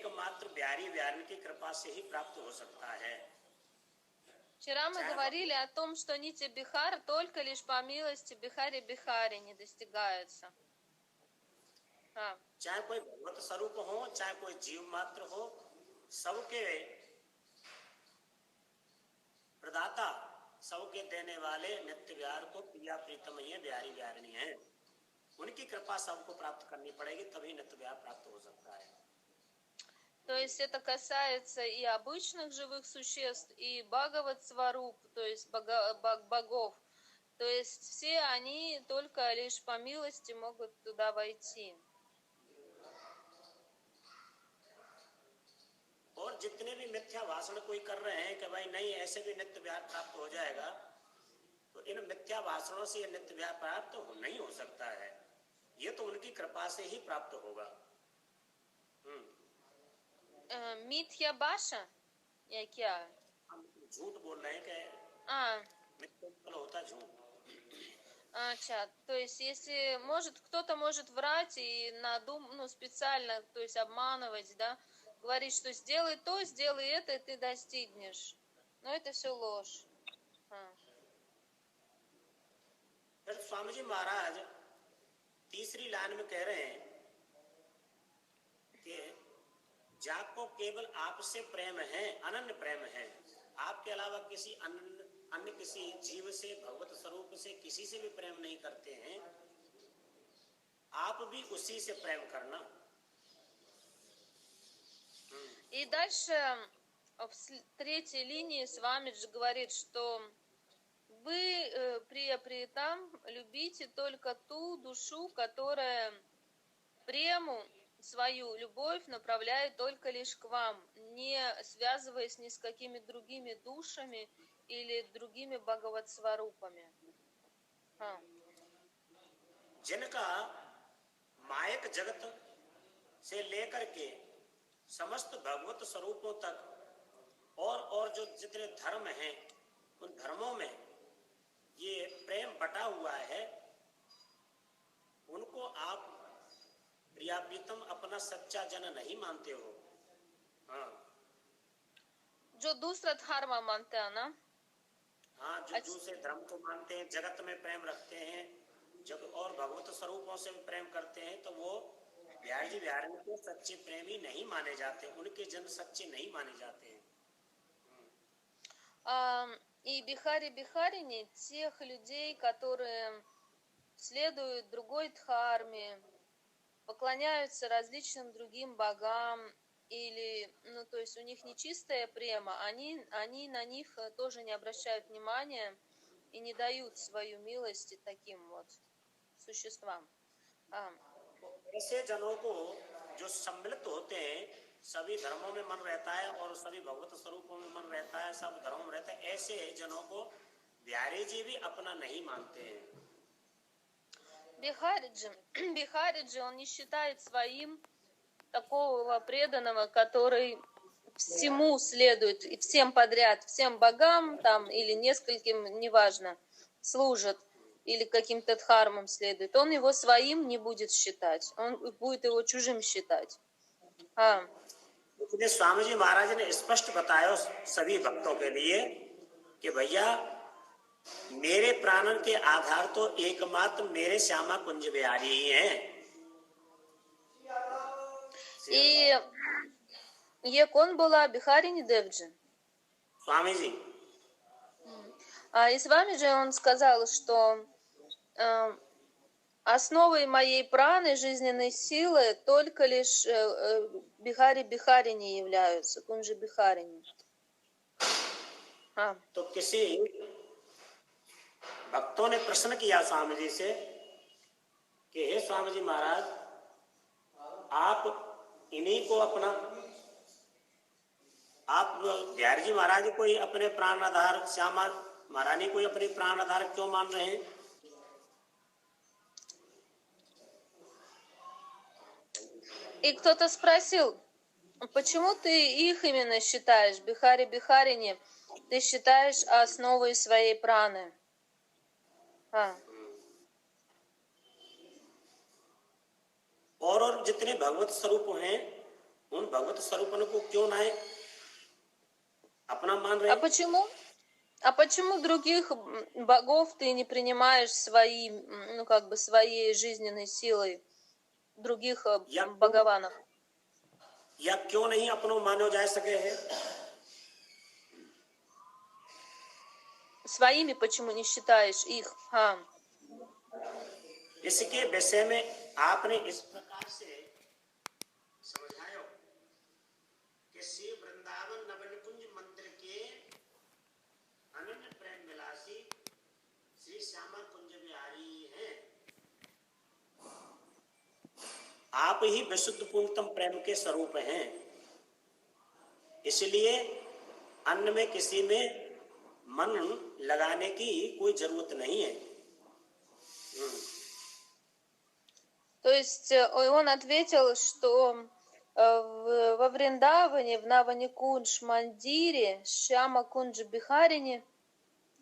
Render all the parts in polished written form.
एकमात्र बिहारी बिहारी की कृपा से ही प्राप्त हो सकता है. Вчера мы говорили о том, что нити Бихара только лишь по милости Бихари не достигаются. चाहे कोई भगवत स्वरूप हो, चाहे कोई जीव मात्र हो, सबके प्रदाता, सबके देने वाले नित्य बिहार को प्रिया प्रीतम ही बिहारी बिहारिणी है. उनकी कृपा सबको प्राप्त करनी पड़ेगी, तभी नित्य बिहार प्राप्त हो सकता है. То есть это касается и обычных живых существ, и Бхагават-сваруп, то есть богов. То есть все они только лишь по милости могут туда войти. और जितने भी मिथ्या भाषण कोई कर रहे हैं कि भाई नहीं ऐसे भी नित्य विहार प्राप्त हो जाएगा, तो इन मिथ्या भाषणों से ये नित्य विहार प्राप्त नहीं हो सकता है. ये तो उनकी कृपा से ही प्राप्त होगा. मिथ्या भाषा या क्या? हम झूठ बोल रहे हैं कि मिथ्या होता झूठ. अच्छा, то есть если кто-то может врать и специально, то есть обманывать, да, говорить, что сделай то, сделай это, и ты достигнешь. Но это все ложь. फिर स्वामी जी महाराज तीसरी लाइन में कह रहे हैं कि जाको केवल आपसे प्रेम है, अनन्य प्रेम है, आपके अलावा किसी अन्य किसी जीव से, भगवत स्वरूप से किसी से भी प्रेम नहीं करते हैं, आप भी उसी से प्रेम करना. И дальше в третьей линии Свамиджи говорит, что вы, Прия Приятам, любите только ту душу, которая прему, свою любовь направляет только лишь к вам, не связываясь ни с какими другими душами или другими Бхагават-сварупами. जिनका मायक जगत से लेकर के समस्त भगवत स्वरूपों तक और जो जितने धर्म हैं, उन धर्मों में ये प्रेम बटा हुआ है, उनको आप प्रिया प्रीतम अपना सच्चा जन नहीं मानते हो. जो दूसरा धर्म मानते हैं ना, जो दूसरे धर्म को मानते हैं, जगत में प्रेम रखते हैं, जब और भगवत स्वरूपों से भी प्रेम करते हैं, तो वो बिहारी जी बिहारी के सच्चे प्रेमी नहीं माने जाते, उनके जन सच्चे नहीं माने जाते हैं. И Бихари тех людей, которые следуют другой дхарме, поклоняются различным другим богам, или, то есть у них нечистая према, они на них тоже не обращают внимания и не дают свою милость таким вот существам. ऐसे जनों को जो सम्मिलित होते हैं, सभी धर्मों में मन रहता है और सभी भगवत स्वरूपों में मन रहता है, सब धर्मों में रहता है, ऐसे जनों को बिहारी जी भी अपना नहीं मानते हैं. Бихариджи, он не считает своим такого преданного, который всему следует, и всем подряд, всем богам там или нескольким, неважно, служит, или каким-то дхармам следует. Он его своим не будет считать, он будет его чужим считать. इसलिए स्वामी जी महाराज ने स्पष्ट बताया सभी भक्तों के लिए कि भैया मेरे प्राणन के आधार तो एकमात्र मेरे श्यामा कुंज बिहारी ही हैं. И ये कौन बोला? Бихари Девджи? स्वामी जी. И с вами же он сказал, что основой моей праны, жизненной силы, только лишь Бихари не являются, Кунджи Бихарини. तो किसी भक्तों ने प्रश्न किया स्वामी जी से कि हे स्वामी जी महाराज, आप इन्हीं को अपना, आप बिहारी जी महाराज कोई अपने प्राण आधार, श्यामा महारानी कोई अपनी प्राण आधार क्यों मान रहे हैं? И кто-то спросил, почему ты их именно считаешь, Бихари, ты считаешь основой своей праны? और जितने भगवत स्वरूप हैं उन भगवत स्वरूपन को क्यों ना अपना मान रहे? А почему других богов ты не принимаешь своим, ну, как бы своей жизненной силой, других богованов? या क्यों नहीं अपनो मानो जा सके है? Своими почему не считаешь их? इसके विषय में आपने इस प्रकार से समझायो कि श्री वृंदावन नवनिकुंज मंत्र के अनन्य प्रेम विलासी श्री श्यामा कुंज बिहारी हैं। आप ही विशुद्ध पूर्णतम प्रेम के स्वरूप हैं, इसलिए अन्य में किसी में मन लगाने की कोई जरूरत नहीं है। То есть он ответил, что во Вриндаване, в Наваникундж Мандире, Шьяма Кунджи Бихарине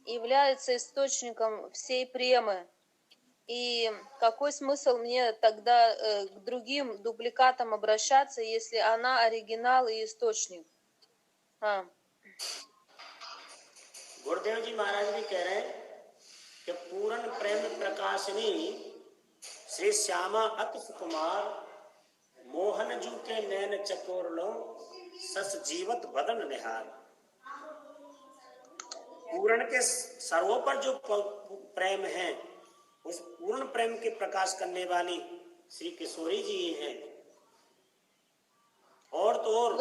является источником всей премы. И какой смысл мне тогда к другим дубликатам обращаться, если она оригинал и источник? गुरुदेव जी महाराज भी कह रहे हैं कि पूर्ण प्रेम प्रकाशनी श्री श्यामा अति सुकुमार मोहन जू के नैन चकोर लो सस जीवत बदन निहार। पूर्ण के सर्वोपर जो प्रेम है, उस पूर्ण प्रेम के प्रकाश करने वाली श्री किशोरी जी हैं। और तो और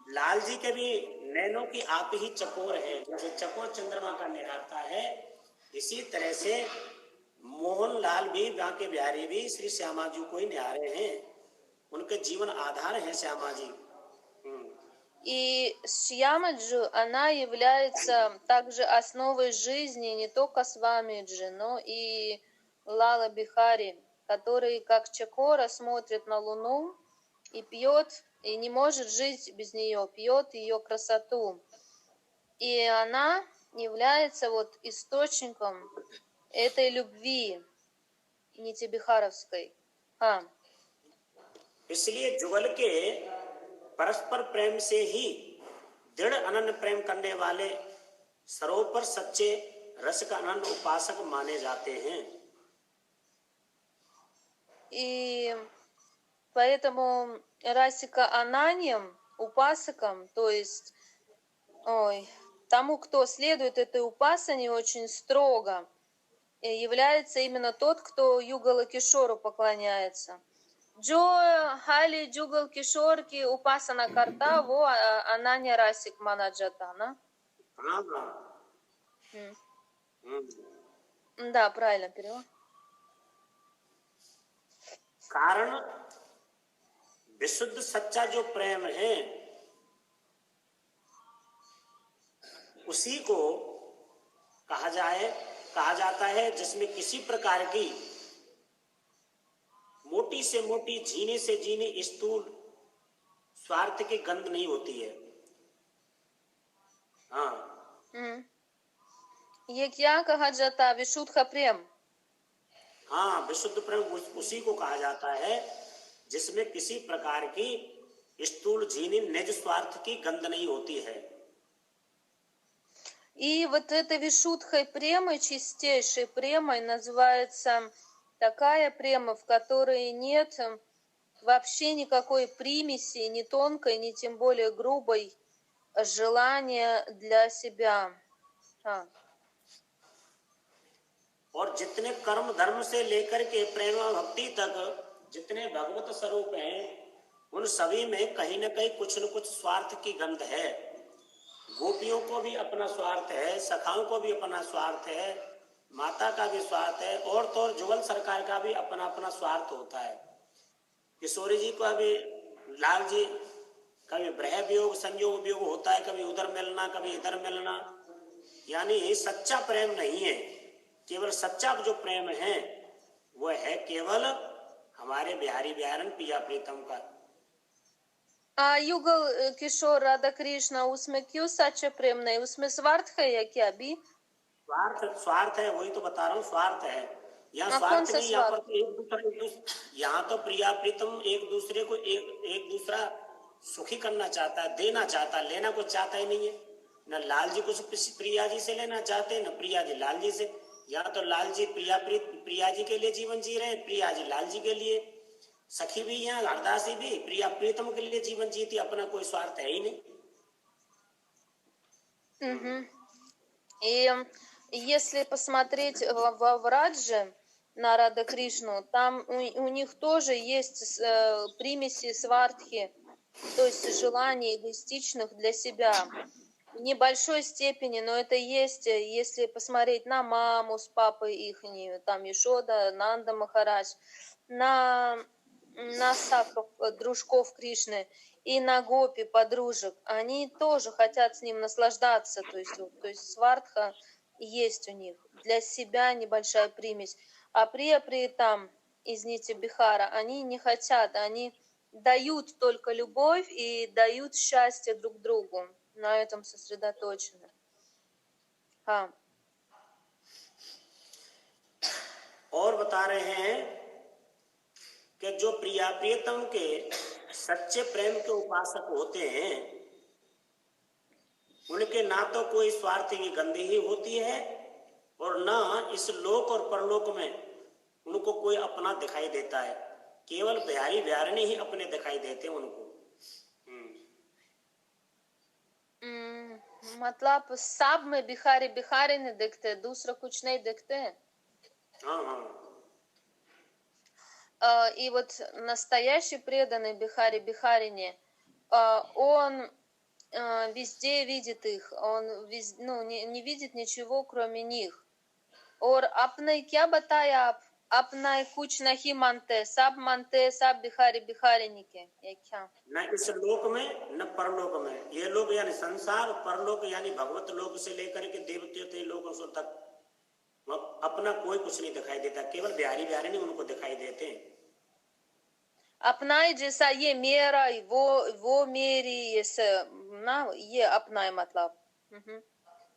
लाल जी के भी नैनों की आप ही चकोर हैं, जैसे चकोर चंद्रमा का निहारता है, इसी तरह से मोहन लाल भी, बांके बिहारी भी श्री श्यामा जी को ही निहारे हैं। उनके जीवन आधार है श्यामा जी। И Шьямаджи, она является также основой жизни не только Свамиджи, но и Лала Бихари, который как Чакора смотрит на Луну и пьет, и не может жить без нее, пьет ее красоту. И она является вот источником этой любви Нити-Бихаровской. इसलिए जुगल के परस्पर प्रेम से ही दृढ़ अनन्य प्रेम करने वाले सरोपर सच्चे रस का अनन्य उपासक माने जाते हैं। И поэтому Расика Ананьям, упасакам, то есть тому, кто следует этой упасане очень строго, является именно тот, кто Югала Кишору поклоняется. जो हाली जुगल किशोर की उपासना करता वो अनन्य रासिक माना जाता ना? Да, правильно перевод. कारण विशुद्ध सच्चा जो प्रेम है उसी को कहा जाता है जिसमें किसी प्रकार की मोटी से मोटी, झीने से झीने स्थूल स्वार्थ की गंध नहीं होती है। ये क्या कहा जाता है? विशुद्ध प्रेम। हाँ, विशुद्ध प्रेम उसी को कहा जाता है जिसमें किसी प्रकार की स्थूल, झीनी, निज स्वार्थ की गंध नहीं होती है। И вот этой вишудхой премой, чистейшей премой, называется такая према, в которой нет вообще никакой примеси, ни тонкой, ни тем более грубой, желания для себя. और जितने कर्म धर्म से लेकर के प्रेम भक्ति तक जितने भगवत स्वरूप हैं, उन सभी में कहीं न कहीं कुछ न कुछ स्वार्थ की गंध है। गोपियों को भी अपना स्वार्थ है, सखाओं को भी अपना स्वार्थ है, माता का भी स्वार्थ है, और तो और जुगल सरकार का भी अपना अपना स्वार्थ होता है। किशोरी जी का भी, लाल जी कभी ब्रह वियोग संयोग वियोग होता है, कभी उधर मिलना कभी इधर मिलना, यानी सच्चा प्रेम नहीं है। केवल सच्चा जो प्रेम है वो है केवल हमारे बिहारी बिहारन पिया प्रीतम का। А युगल किशोर राधा कृष्णा, उसमें क्यों सच्चा प्रेम नहीं? उसमें स्वार्थ है या क्या भी? स्वार्थ है, वही तो बता रहा हूँ, स्वार्थ है। यहाँ А कौन स्वार्थ सा नहीं, यहाँ पर स्वार्थ? तो एक दूसरे यहाँ तो प्रिया प्रीतम एक दूसरे को एक दूसरा सुखी करना चाहता है, देना चाहता है, लेना कुछ चाहता ही नहीं है। न लाल जी कुछ प्रिया जी से लेना चाहते, न प्रिया जी लाल जी से। यहाँ तो लाल जी प्रिया जी के लिए जीवन जी रहे हैं, प्रिया जी लाल जी के लिए। सखी भी यहाँ हरदासी भी प्रिया प्रीतम के लिए जीवन जीती, अपना कोई स्वार्थ है ही नहीं। И если посмотреть во Врадже на Рада Кришну, там у них тоже есть примеси свартхи, то есть желаний эгоистичных для себя. В небольшой степени, но это есть, если посмотреть на маму с папой их, там Ешода, Нанда Махарадж, на Саков, дружков Кришны, и на гопи, подружек, они тоже хотят с ним наслаждаться, то есть свартха есть у них, для себя небольшая примесь. А при там из нити Бихара, они не хотят, они дают только любовь и дают счастье друг другу, на этом сосредоточены. और बता रहे हैं कि जो प्रिया प्रियतम के सच्चे प्रेम के उपासक होते हैं, उनके ना तो कोई स्वार्थ की गंदी ही होती है, और ना इस लोक और परलोक में उनको कोई अपना दिखाई देता है। केवल बिहारी बिहारिणी ही अपने दिखाई देते हैं उनको। मतलब सब में बिहारी बिहारी नहीं दिखते, दूसरा कुछ नहीं दिखते हैं। हाँ। И вот настоящий преданный Бихари Бихарине, он везде видит их, он не видит ничего, кроме них. और अपने क्या बताया आप, अपना कुछ नहीं मानते, सब बिहारी बिहारिनी के, ये क्या? न इस लोक में न परलोक में। ये लोग यानी संसार, परलोक यानी भगवत लोक से लेकर के देवते लोगों तक अपना कोई कुछ नहीं दिखाई देता, केवल बिहारी बिहारिणी उनको दिखाई देते हैं। अपना जैसा ये मेरा, वो मेरी, ये अपना मतलब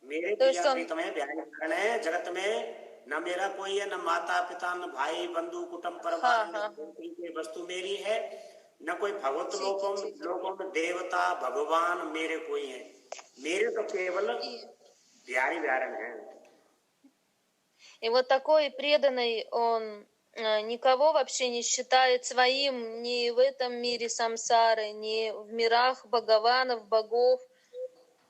मेरे प्रिया प्रीतम है, बिहारी बिहारिण है। जगत में न मेरा कोई है, न माता पिता, न भाई बंधु कुटुंब परिवार, वस्तु मेरी है, न कोई भगवत लोकों में देवता भगवान मेरे कोई है। मेरे तो केवल बिहारी बिहारिण है। И вот такой преданный, он никого вообще не считает своим ни в этом мире самсары, ни в мирах бхагаванов, богов.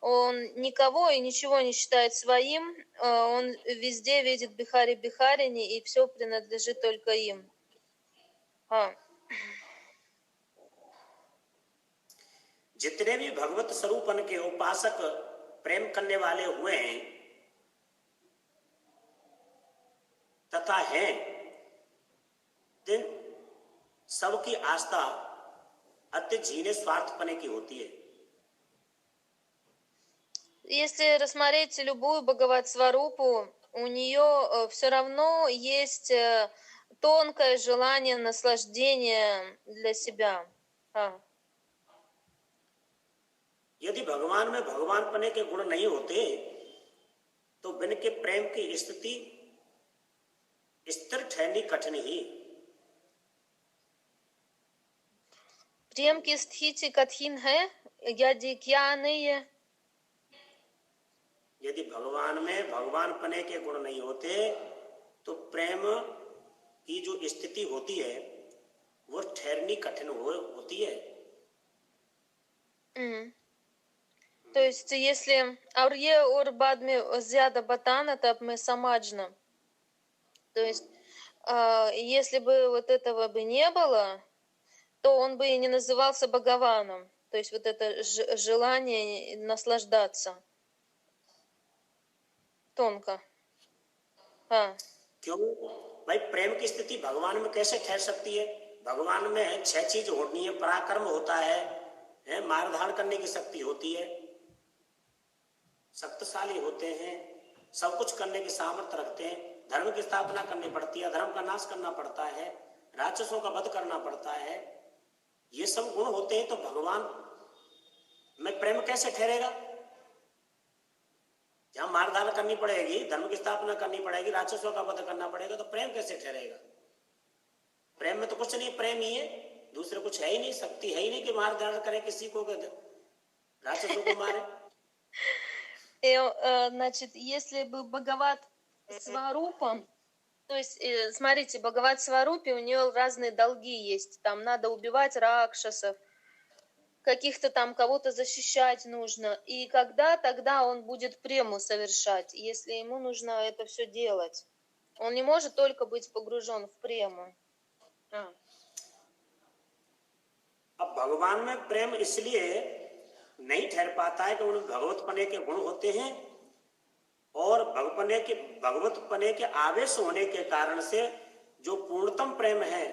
Он никого и ничего не считает своим, он везде видит Бихари Бихарини, и все принадлежит только им. जितने भी भगवत स्वरूपन के उपासक प्रेम करने वाले हुए हैं तथा हैं, सबकी आस्था अति झीने स्वार्थपने की होती है। Если рассмотреть любую Бхагават-сварупу, у нее все равно есть тонкое желание наслаждения для себя. यदि भगवान में भगवान पने के गुण नहीं होते तो बिन के प्रेम की स्थिति स्थिर ठहरनी कठिन ही। प्रेम की स्थिति कठिन है, यदि क्या नहीं है, यदि भगवान में भगवान पने के गुण नहीं होते तो प्रेम की जो स्थिति होती है वो ठहरनी कठिन होती है। तो есть если और ये और बाद में ज्यादा बताना, तब мы самаджна, то есть если бы вот этого бы не было, то он бы и не назывался Бхагаваном, то есть вот это желание наслаждаться тонко। क्यों भाई, प्रेम की स्थिति भगवान में कैसे ठहर सकती है? भगवान में 6 चीज होनी है, पराक्रम होता है, मारधाड़ करने की शक्ति होती है, शक्तिशाली होते हैं, सब कुछ करने की सामर्थ्य रखते हैं, धर्म की स्थापना करनी पड़ती है, धर्म का नाश करना पड़ता है, राक्षसों का वध करना पड़ता है। ये सब गुण होते हैं तो भगवान में प्रेम कैसे ठहरेगा? जहाँ मारधार करनी पड़ेगी, धर्म की स्थापना करनी पड़ेगी, राक्षसों का वध करना पड़ेगा, तो प्रेम कैसे ठहरेगा? प्रेम में तो कुछ नहीं, प्रेम ही है, दूसरे कुछ है ही नहीं, शक्ति है ही नहीं कि मारधार करे किसी को, राक्षसों को मारे। Значит, если бы Бхагават Сварупам, то есть, смотрите, Бхагават Сварупе, у нее разные долги есть. Там надо убивать ракшасов, каких-то там кого-то защищать нужно. И тогда он будет прему совершать, если ему нужно это все делать. Он не может только быть погружен в прему. अब भगवान में प्रेम इसलिए नहीं ठहर पाता है कि उनमें भगवत पने के गुण होते हैं, और भगवत पने के आवेश होने के कारण से जो पूर्णतम प्रेम है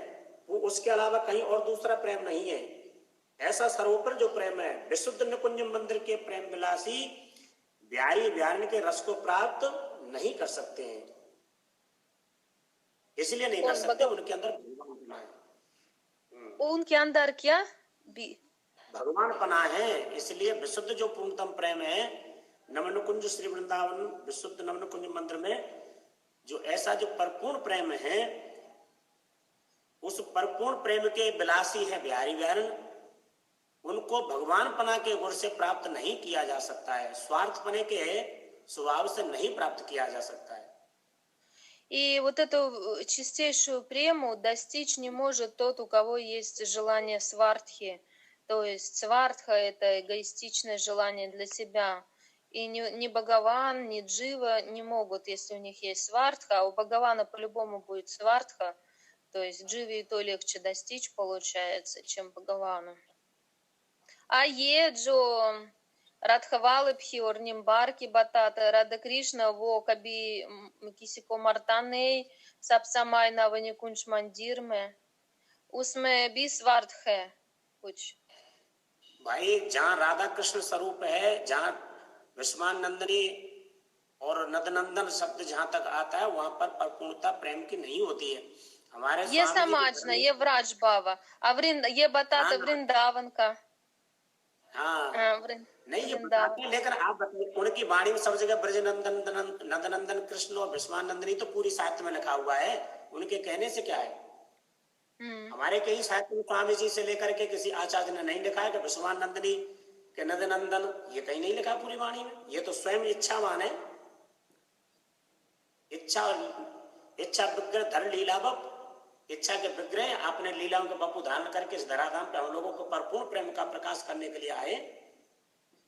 वो उसके अलावा कहीं और दूसरा प्रेम नहीं है। ऐसा सर्वोपरि जो प्रेम है, विशुद्ध निकुंज मंदिर के प्रेम विलासी बिहारी बिहारिन के रस को प्राप्त नहीं कर सकते हैं, इसलिए नहीं कर सकते, उनके अंदर भगवान पना है। उनके अंदर क्या भगवान पना है, इसलिए विशुद्ध जो पूर्णतम प्रेम है, नवनुकुंज श्री वृंदावन विशुद्ध नवनुकुंज मंदिर में जो ऐसा जो परिपूर्ण प्रेम है, उस परिपूर्ण प्रेम के विलासी है बिहारी बिहारिन, उनको भगवान पना के गुण से प्राप्त नहीं किया जा सकता है, स्वार्थ पने के स्वभाव से नहीं प्राप्त किया जा सकता है। И вот эту чистейшую прему достичь не может тот, у кого есть желание свартхи. То есть свартха – это эгоистичное желание для себя. И ни Бхагаван, ни Джива не могут, если у них есть свартха, а у Бхагавана по-любому будет свартха, то есть Дживе и то легче достичь получается, чем Бхагавану. А जो राधावल्लभ और निम्बार की बताता राधा कृष्ण, वो कभी किसी को मरता नहीं, सब समय नवनिकुंज मंदिर में, उसमें भी स्वार्थ है कुछ? भाई जहाँ राधा कृष्ण स्वरूप है, जहाँ विश्वानंदनी और नदनंदन शब्द जहाँ तक आता है, वहाँ पर परिपूर्णता प्रेम की नहीं होती है। हमारे ये समाजना, ये व्राज भावा, ये बताता वृंदावन का। हाँ नहीं ये बताते हैं, लेकिन आप बताइए, उनकी वाणी में सब जगह ब्रज नंदन नंदनंदन कृष्ण और विश्वानंदनी तो पूरी साहित्य में लिखा हुआ है, उनके कहने से क्या है? हमारे कई साहित्य में स्वामी जी से लेकर के किसी आचार्य ने नहीं लिखा है कि विश्वानंदनी के नंदनंदन, ये कहीं नहीं लिखा पूरी वाणी में, ये तो स्वयं इच्छावान है, इच्छा विग्रह धर लीला बप, इच्छा के विग्रह आपने लीलाओं के बपू धारण करके इस धराधाम पे हम लोगों को परिपूर्ण प्रेम का प्रकाश करने के लिए आए,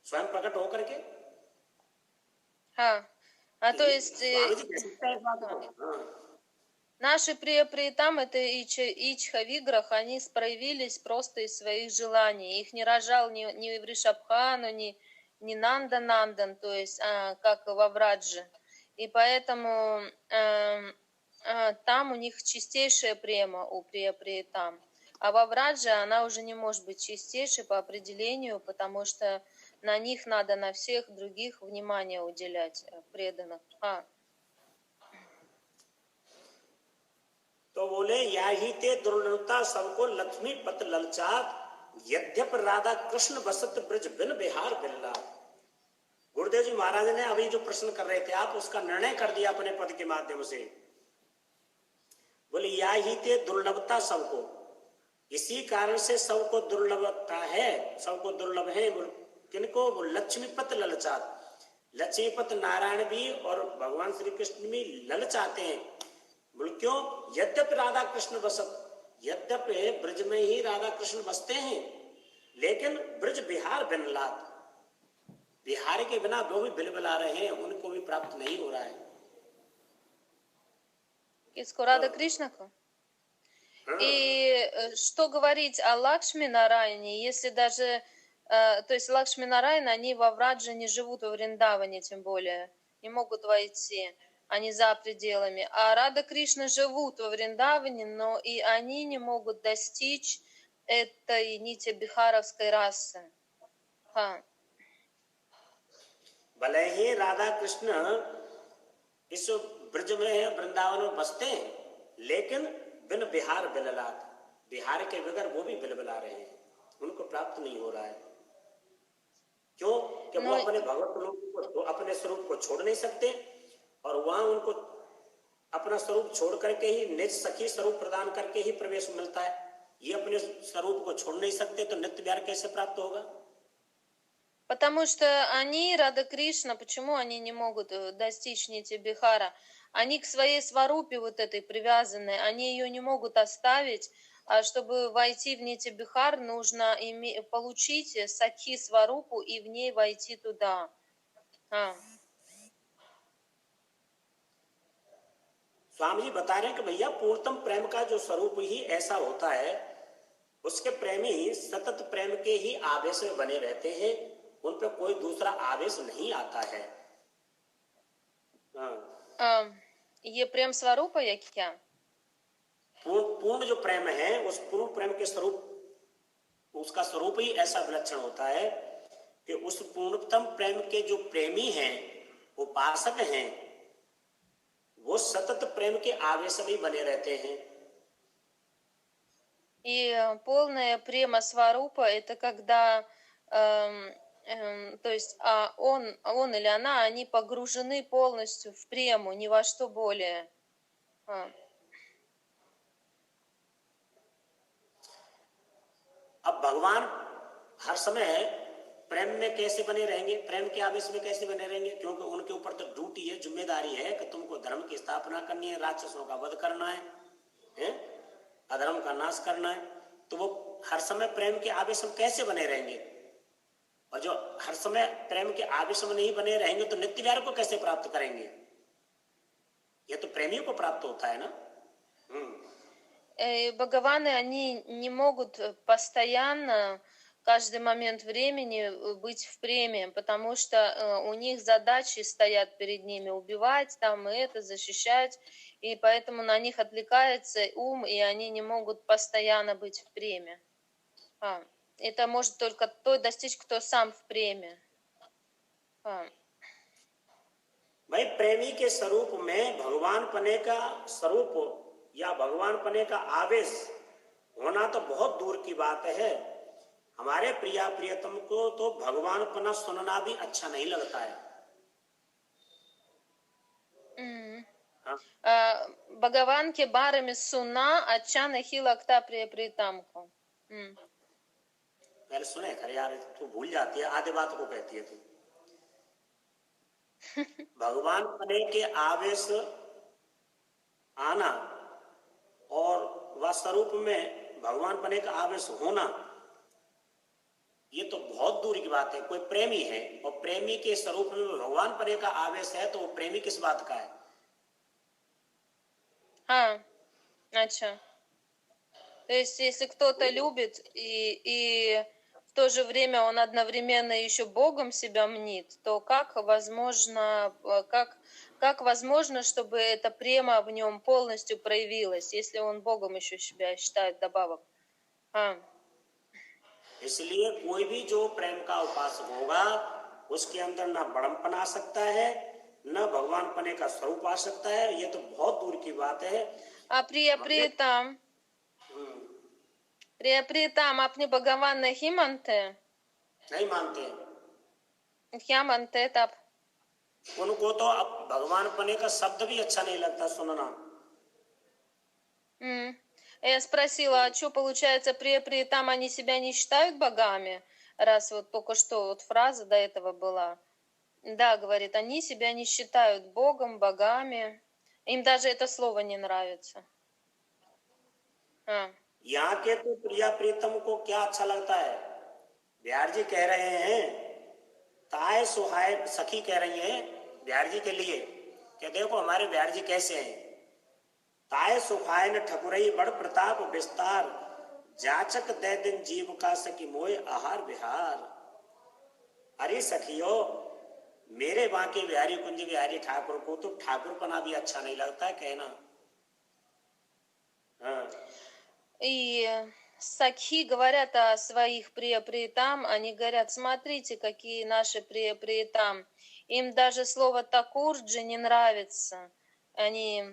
स्वयं प्रकट होकर के। तो есть наши приятам, это Ичха Виграх, они проявились просто из своих желаний, их не рожал ни Вришабхану, ни Нанда-Нандан, то есть как во Врадже, и поэтому там у них чистейшая према у приятам, а во Врадже она уже не может быть чистейшей по определению, потому что на них надо на всех других внимание уделять, преданных. तो बोले या ही ते दुर्लभता सबको लक्ष्मी पत ललचात, यद्यप राधा कृष्ण बसत ब्रज बिन बिहार बिल्ला। गुरुदेव जी महाराज ने अभी जो प्रश्न कर रहे थे आप, उसका निर्णय कर दिया अपने पद के माध्यम से। बोले या ही ते दुर्लभता सबको, इसी कारण से सबको दुर्लभता है, सबको दुर्लभ है। किनको? लक्ष्मीपत ललचात, लक्ष्मीपत नारायण भी और भगवान श्री कृष्ण भी ललचाते हैं। बोल क्यों? यद्यपि राधा कृष्ण बसत, यद्यपि ब्रज में ही राधा कृष्ण बसते हैं, लेकिन ब्रज बिहार बिनलात, बिहार के बिना वो भी बिलबिला रहे हैं, उनको भी प्राप्त नहीं हो रहा है। Kisko Рада Кришнаку? И что говорить о Лакшми Нарайне, если даже, то есть Лакшми Нарайна, они во Врадже не живут, во Вриндаване тем более, не могут войти, они за пределами. А Рада Кришна живут во Вриндаване, но и они не могут достичь этой нити бихаровской расы. भले ही राधा कृष्ण इस ब्रज में वृंदावन में बसते हैं, लेकिन बिन बिहार बिललात, बिहार के बगैर वो भी बिलबिला रहे हैं, उनको प्राप्त नहीं हो रहा है। क्यों? कि वो Ну, अपने भगवत रूप को, अपने स्वरूप को छोड़ नहीं सकते, और वहां उनको अपना स्वरूप छोड़ करके ही निज सखी स्वरूप प्रदान करके ही प्रवेश मिलता है। ये अपने स्वरूप को छोड़ नहीं सकते, तो नित्य प्यार कैसे प्राप्त होगा? потому что они, Рада Кришна, почему они не могут достичь Нити Бихара? Они к своей сварупе вот этой привязаны, они ее не могут оставить, а чтобы войти в Нити Бихар, нужно получить Сакхи сварупу и в ней войти туда. स्वामी जी बता रहे हैं कि भैया पूर्णतम प्रेम का जो स्वरूप ही ऐसा होता है, उसके प्रेमी सतत प्रेम के ही आवेश में बने रहते हैं, उन पर कोई दूसरा आवेश नहीं आता है। ये प्रेम स्वरूप है क्या? पूर्ण जो प्रेम है, उस पूर्ण प्रेम के स्वरूप, उसका स्वरूप ही ऐसा विलक्षण होता है कि उस पूर्णतम प्रेम के जो प्रेमी हैं, उपासक हैं, वो सतत प्रेम के आवेश में बने रहते हैं। И полная према сварупа — это когда, то есть он или она, они погружены полностью в прему, ни во что более. अब भगवान हर समय प्रेम में कैसे बने रहेंगे, प्रेम के आवेश में कैसे बने रहेंगे? क्योंकि उनके ऊपर तो ड्यूटी है, जिम्मेदारी है कि तुमको धर्म की स्थापना करनी है, राक्षसों का वध करना है, अधर्म का नाश करना है। तो वो हर समय प्रेम के आवेश में कैसे बने रहेंगे? और जो हर समय प्रेम के आवेश में नहीं बने रहेंगे तो नित्य प्यार को कैसे प्राप्त करेंगे? ये तो प्रेमियों को प्राप्त होता है ना। Бхагаваны, они не могут постоянно, каждый момент времени быть в преме, потому что у них задачи стоят перед ними: убивать там и это, защищать, и поэтому на них отвлекается ум, и они не могут постоянно быть в преме. Это может только тот достичь, кто сам в преме. भाई प्रेमी के स्वरूप में भगवान पने का स्वरूप या भगवान पने का आवेश होना तो बहुत दूर की बात है। हमारे प्रिया प्रियतम को तो भगवान पना सुनना भी अच्छा नहीं लगता है। भगवान के बारे में सुना अच्छा नहीं लगता प्रिय प्रीतम को। पहले सुने कर यार, तू भूल जाती है, आधे बात को कहती है तू। भगवान पने के आवेश आना और वह स्वरूप में भगवान पने का आवेश होना, ये तो बहुत दूर की बात है। कोई प्रेमी है और प्रेमी के स्वरूप में भगवान पने का आवेश है, तो वो प्रेमी किस बात का है? अच्छा. То есть, если кто-то любит и в то же время он одновременно еще Богом себя мнит, то как возможно, чтобы эта према в нем полностью проявилась, если он Богом еще себя считает добавок? इसलिए कोई भी जो प्रेम का उपासक होगा, उसके अंदर ना बड़मपन आ सकता है, न भगवान पने का स्वरूप आ सकता है। ये तो बहुत दूर की बात है। प्रियप्रियतम अपने भगवान नहीं मानते? नहीं मानते। क्या मानते तब? उनको तो अब भगवान पने का शब्द भी अच्छा नहीं लगता सुनना। Я спросила, а что получается, там они себя не считают богами? Раз вот только что вот фраза до этого была. Да, говорит, они себя не считают Богом, богами. Им даже это слово не нравится. यहाँ के तो प्रिया प्रीतम को क्या अच्छा लगता है? बिहार जी कह रहे हैं, ताए सुहाय सखी कह रही हैं बिहार जी के लिए कि देखो हमारे बिहार जी कैसे हैं। ताए सुखाय न ठकुरई बड़ प्रताप विस्तार, जाचक दे दिन जीव का सखी मोय आहार विहार। अरे सखियो, मेरे बांके बिहारी कुंज बिहारी ठाकुर को तो ठाकुरपना भी अच्छा नहीं लगता है कहना। И сакхи говорят о своих приятам, они говорят: смотрите, какие наши приятам. Им даже слово такурджи не нравится. Они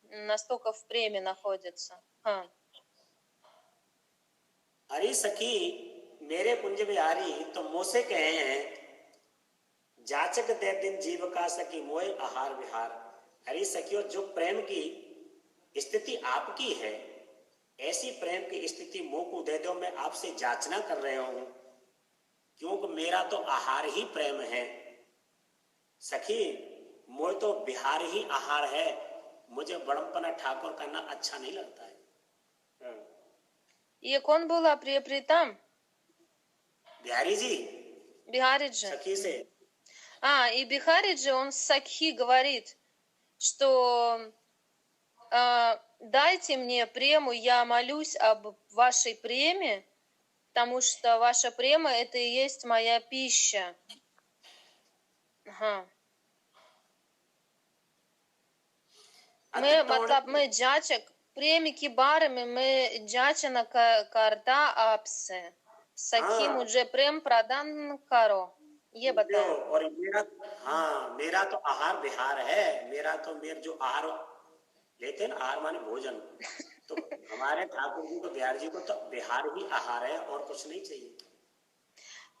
настолько в преме находятся. अरे सखी, मेरे कुंज बिहारी तो मुझसे कहे हैं जाचक दे दिन जीव का सखी मोय आहार विहार। अरे सखियों, जो प्रेम की स्थिति आपकी है, ऐसी प्रेम की स्थिति मुंह को दे दो, मैं आपसे जांचना कर रहा हूं, क्योंकि मेरा तो आहार ही प्रेम है। सखी, मोय तो बिहार ही आहार है, मुझे बड़म्पना ठाकुर करना अच्छा नहीं लगता है। ये कौन बोला, प्रिय प्रीतम? बिहारी जी, Бихарит же. सखी से। И Бихарит же, он Сакхи говорит, что дайте мне прему, я молюсь об вашей преме, потому что ваша према это и есть моя пища. हाँ. मैं जाचक प्रेम के बारे में मैं जाचना करता आपसे, सखी मुझे प्रेम प्रदान करो, ये बताओ। और मेरा तो आहार विहार है, मेरा जो आहार लेते हैं, आहार माने भोजन, तो हमारे ठाकुर जी को, बिहार जी को तो बिहार ही आहार है, और कुछ नहीं चाहिए।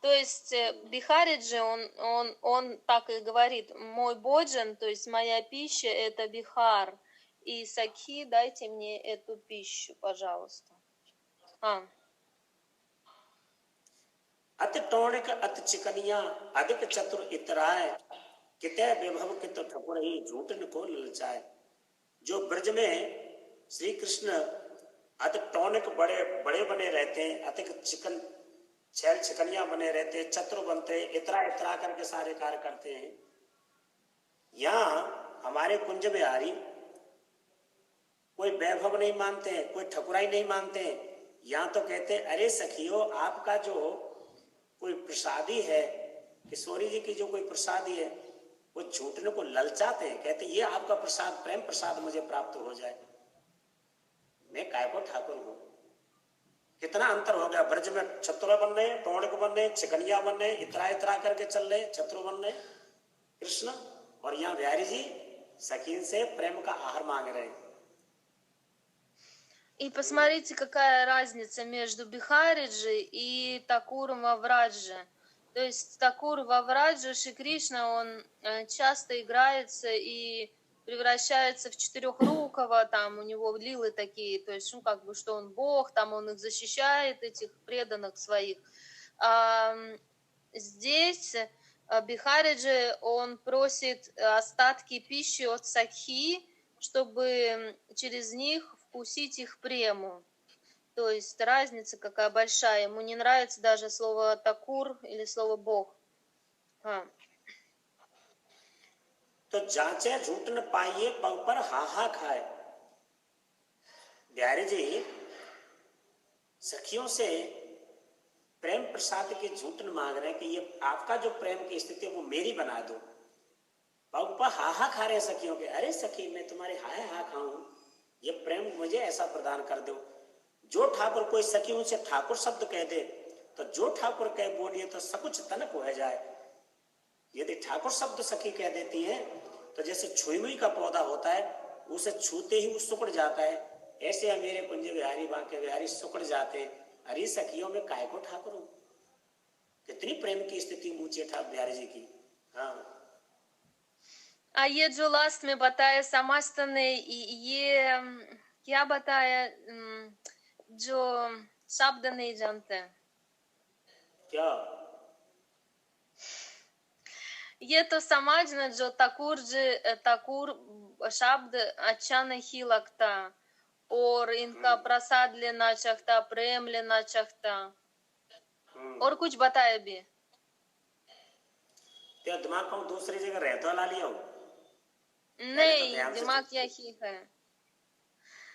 То есть Бихарит же, он так и говорит, мой боджан, то есть моя пища, это Бихар. И Сакхи, дайте мне эту пищу, пожалуйста. अत टोणिक अत चिकनिया अधिक चतुर इतराय, कितै विभव कित ठकुर ही झूठन को ललचाए। जो ब्रज में श्री कृष्ण अत टोनिक बड़े बड़े बने रहते हैं, अधिक चिकन छैल चिकनिया बने रहते, चतुर बनते, इतरा इतरा करके सारे कार्य करते हैं। यहाँ हमारे कुंज में आ रही कोई वैभव नहीं मानते, कोई ठकुराई नहीं मानते। यहाँ तो कहते अरे सखियों, आपका जो कोई प्रसादी है, किशोरी जी की जो कोई प्रसादी है, वो झूठने को ललचाते हैं, कहते ये आपका प्रसाद, प्रेम प्रसाद मुझे प्राप्त हो जाए, मैं काय को ठाकुर हूं। कितना अंतर हो गया, ब्रज में छत्र बन रहे, टोणक बन रहे, चिकनिया बन रहे, इतरा इतरा करके चल रहे, छत्रु बन रहे कृष्ण, और यहाँ बिहारी जी सखीन से प्रेम का आहार मांग रहे हैं। И посмотрите, какая разница между Бихариджи и Такуром Вавраджи. То есть Такур Вавраджи, Шри Кришна, он часто играется и превращается в четырехрукого, там у него лилы такие, то есть, ну, как бы, что он бог, там он их защищает, этих преданных своих. Здесь Бихариджи, он просит остатки пищи от Сакхи, чтобы через них вкусить их прему. То есть разница какая большая. Ему не нравится даже слово такур или слово бог. तो जांचे झूठ न पाइए, पग पर हाहा खाए। बिहारी जी सखियों से प्रेम प्रसाद के झूठ न मांग रहे हैं कि ये आपका जो प्रेम की स्थिति है वो मेरी बना दो। पग पर हाहा खा रहे सखियों के, अरे सखी मैं तुम्हारे हाय हा खाऊं, ये प्रेम मुझे ऐसा प्रदान कर दो। जो ठाकुर, कोई सखी उनसे ठाकुर शब्द कह दे, तो जो ठाकुर कह बोलिए तो सब कुछ तनक हो जाए। यदि ठाकुर शब्द सखी कह देती है तो जैसे छुई का पौधा होता है, उसे छूते ही वो सुकड़ जाता है, ऐसे मेरे कुंज बिहारी बांके बिहारी सुकड़ जाते। अरे सखियों में काय को ठाकुर हूं। कितनी प्रेम की स्थिति ऊंचे ठाकुर बिहारी जी की। हाँ, ये जो लास्ट में बताया समस्त ने, ये क्या बताया, जो शब्द नहीं जानते क्या? ये तो समझना, जो तकुर शब्द अच्छा नहीं लगता, और इनका प्रसाद लेना चाहता, प्रेम लेना चाहता, और कुछ बताया भी। तेरा दिमाग को दूसरी जगह रहता ला लिया हो? नहीं, तो दिमाग यही है।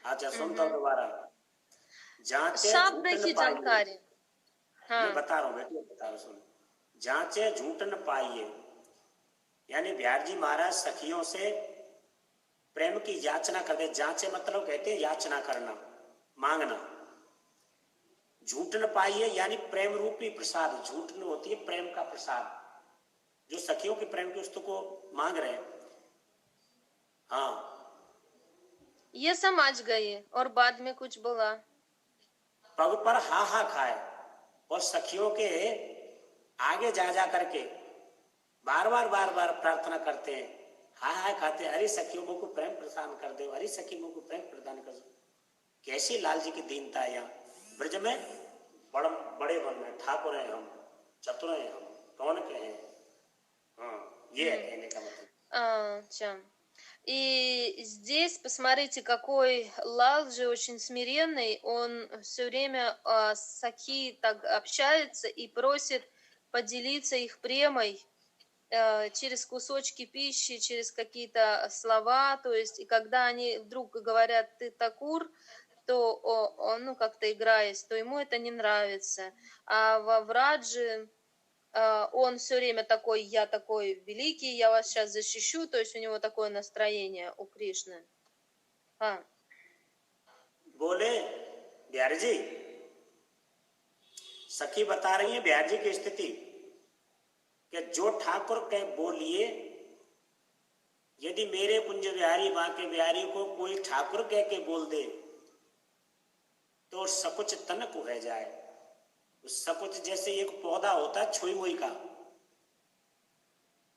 अच्छा सुनता दोबारा। शब्द की जानकारी। मैं बता रहा हूँ बेटी, बता रहा हूँ, सुन। जांचे झूठ न पाइए, यानी बिहार जी महाराज सखियों से प्रेम की याचना करते। जांचे मतलब कहते हैं याचना करना, मांगना। झूठ न पाइए यानी प्रेम रूपी प्रसाद, झूठ न होती है प्रेम का प्रसाद, जो सखियों के प्रेम की वस्तु को मांग रहे हैं। ये समझ गए, और बाद में कुछ बोला। पग पर हाहा खाए, और सखियों के आगे जा करके बार बार प्रार्थना करते हैं, हाय हाय खाते हैं, अरे सखियों को प्रेम प्रदान कर दो, अरे सखियों को प्रेम प्रदान कर दो। कैसी लाल जी की दीनता है। यहाँ ब्रज में बड़े वन में ठाकुर हैं हम, चतुर हैं हम, कौन के हैं। हाँ, ये है कहने का मतलब। И здесь, посмотрите, какой Лалджи очень смиренный, он все время с Саки так общается и просит поделиться их премой через кусочки пищи, через какие-то слова, то есть, и когда они вдруг говорят «ты Такур», то он, ну, как-то играясь, то ему это не нравится. А во Враджи он все время такой, я такой великий, я вас сейчас защищу, то есть у него такое настроение у Кришны. बोले बिहारी जी, सखी बता रही है बिहारी जी की स्थिति कि जो ठाकुर के बोलिए, यदि मेरे कुंज बिहारी बांके बिहारी को कोई ठाकुर कह के बोल दे तो सकुच तनक हो जाए। सकुच जैसे एक पौधा होता है छुई मुई का,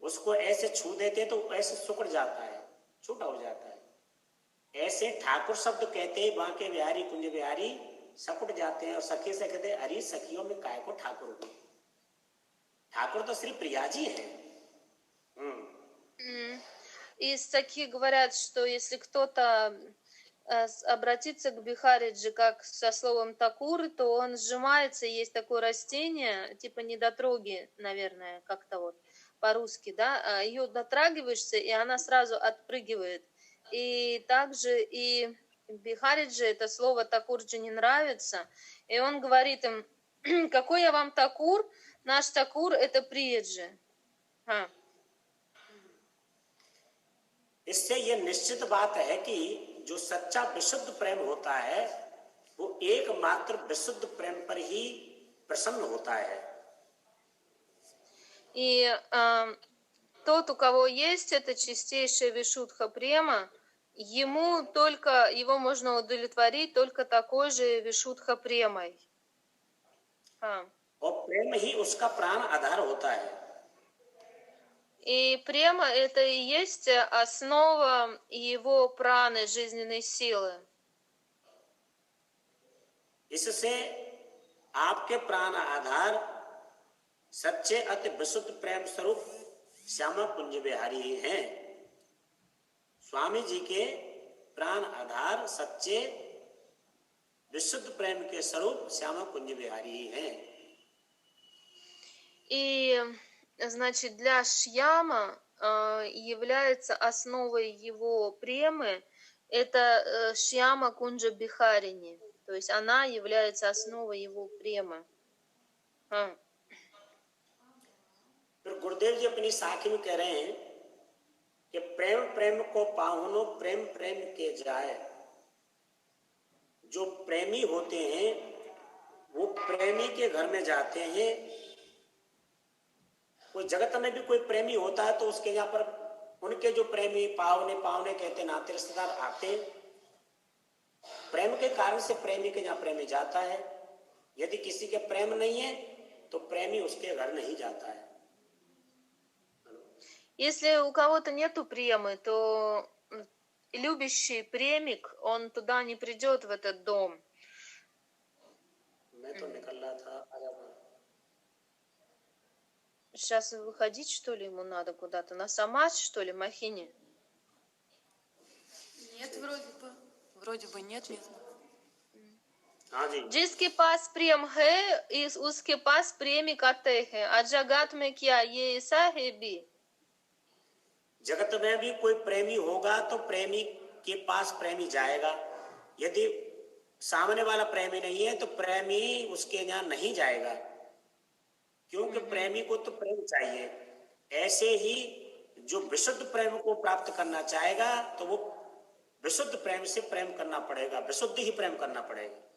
उसको ऐसे छू देते तो ऐसे सुकड़ जाता है, छोटा हो जाता है। ऐसे ठाकुर शब्द कहते हैं बांके बिहारी कुंज बिहारी सकुट जाते हैं। और सखी से कहते हैं अरे सखियों में काय को ठाकुर हो, ठाकुर तो श्री प्रिया जी है। И саки говорят, что если кто-то обратиться к Бихариджи как со словом такур, то он сжимается, есть такое растение, типа недотроги, наверное, как-то вот по-русски, да, ее дотрагиваешься, и она сразу отпрыгивает. И также и Бихариджи это слово такурджи не нравится, и он говорит им, какой я вам такур, наш такур это приеджи. इससे ये निश्चित बात है कि जो सच्चा विशुद्ध प्रेम होता है वो एकमात्र विशुद्ध प्रेम पर ही प्रसन्न होता है। И тот, у кого есть это чистейшая вишудха према, ему только, его можно удовлетворить только такой же вишудха премой. और प्रेम ही उसका प्राण आधार होता है। И према это и есть основа его праны, жизненной силы. इससे आपके प्राण आधार सच्चे अति विशुद्ध प्रेम स्वरूप श्यामा कुंज बिहारी हैं। स्वामी जी के प्राण आधार सच्चे विशुद्ध प्रेम के स्वरूप श्यामा कुंज बिहारी हैं। И значит, для Шьяма является основой его премы это Шьяма Кунджа Бихарини, то есть она является основой его премы. फिर गुरुदेव जी अपनी साखी में कह रहे हैं कि प्रेम प्रेम को पाहुनो प्रेम प्रेम के जाए। जो प्रेमी होते हैं वो प्रेमी के घर में जाते हैं। कोई जगत में भी कोई प्रेमी होता है तो उसके यहाँ पर उनके जो प्रेमी पावने पावने कहते नाते रिश्तेदार आते, प्रेम के कारण से प्रेमी के यहाँ प्रेमी जाता है। यदि किसी के प्रेम नहीं है तो प्रेमी उसके घर नहीं जाता है। Если у кого-то нету премы, то любящий премик, он туда не придет, в этот дом. Сейчас выходить, что ли, ему надо куда-то? На Самадж, что ли, Махини? Нет, вроде бы нет, нет. जिसके पास प्रेम है इस उसके पास प्रेमी करते हैं। अजगत में क्या ये ऐसा है भी? जगत में भी कोई प्रेमी होगा तो प्रेमी के पास प्रेमी जाएगा। यदि सामने वाला प्रेमी नहीं है तो प्रेमी उसके यहाँ नहीं जाएगा, क्योंकि प्रेमी को तो प्रेम चाहिए। ऐसे ही जो विशुद्ध प्रेम को प्राप्त करना चाहेगा तो वो विशुद्ध प्रेम से प्रेम करना पड़ेगा, विशुद्ध ही प्रेम करना पड़ेगा।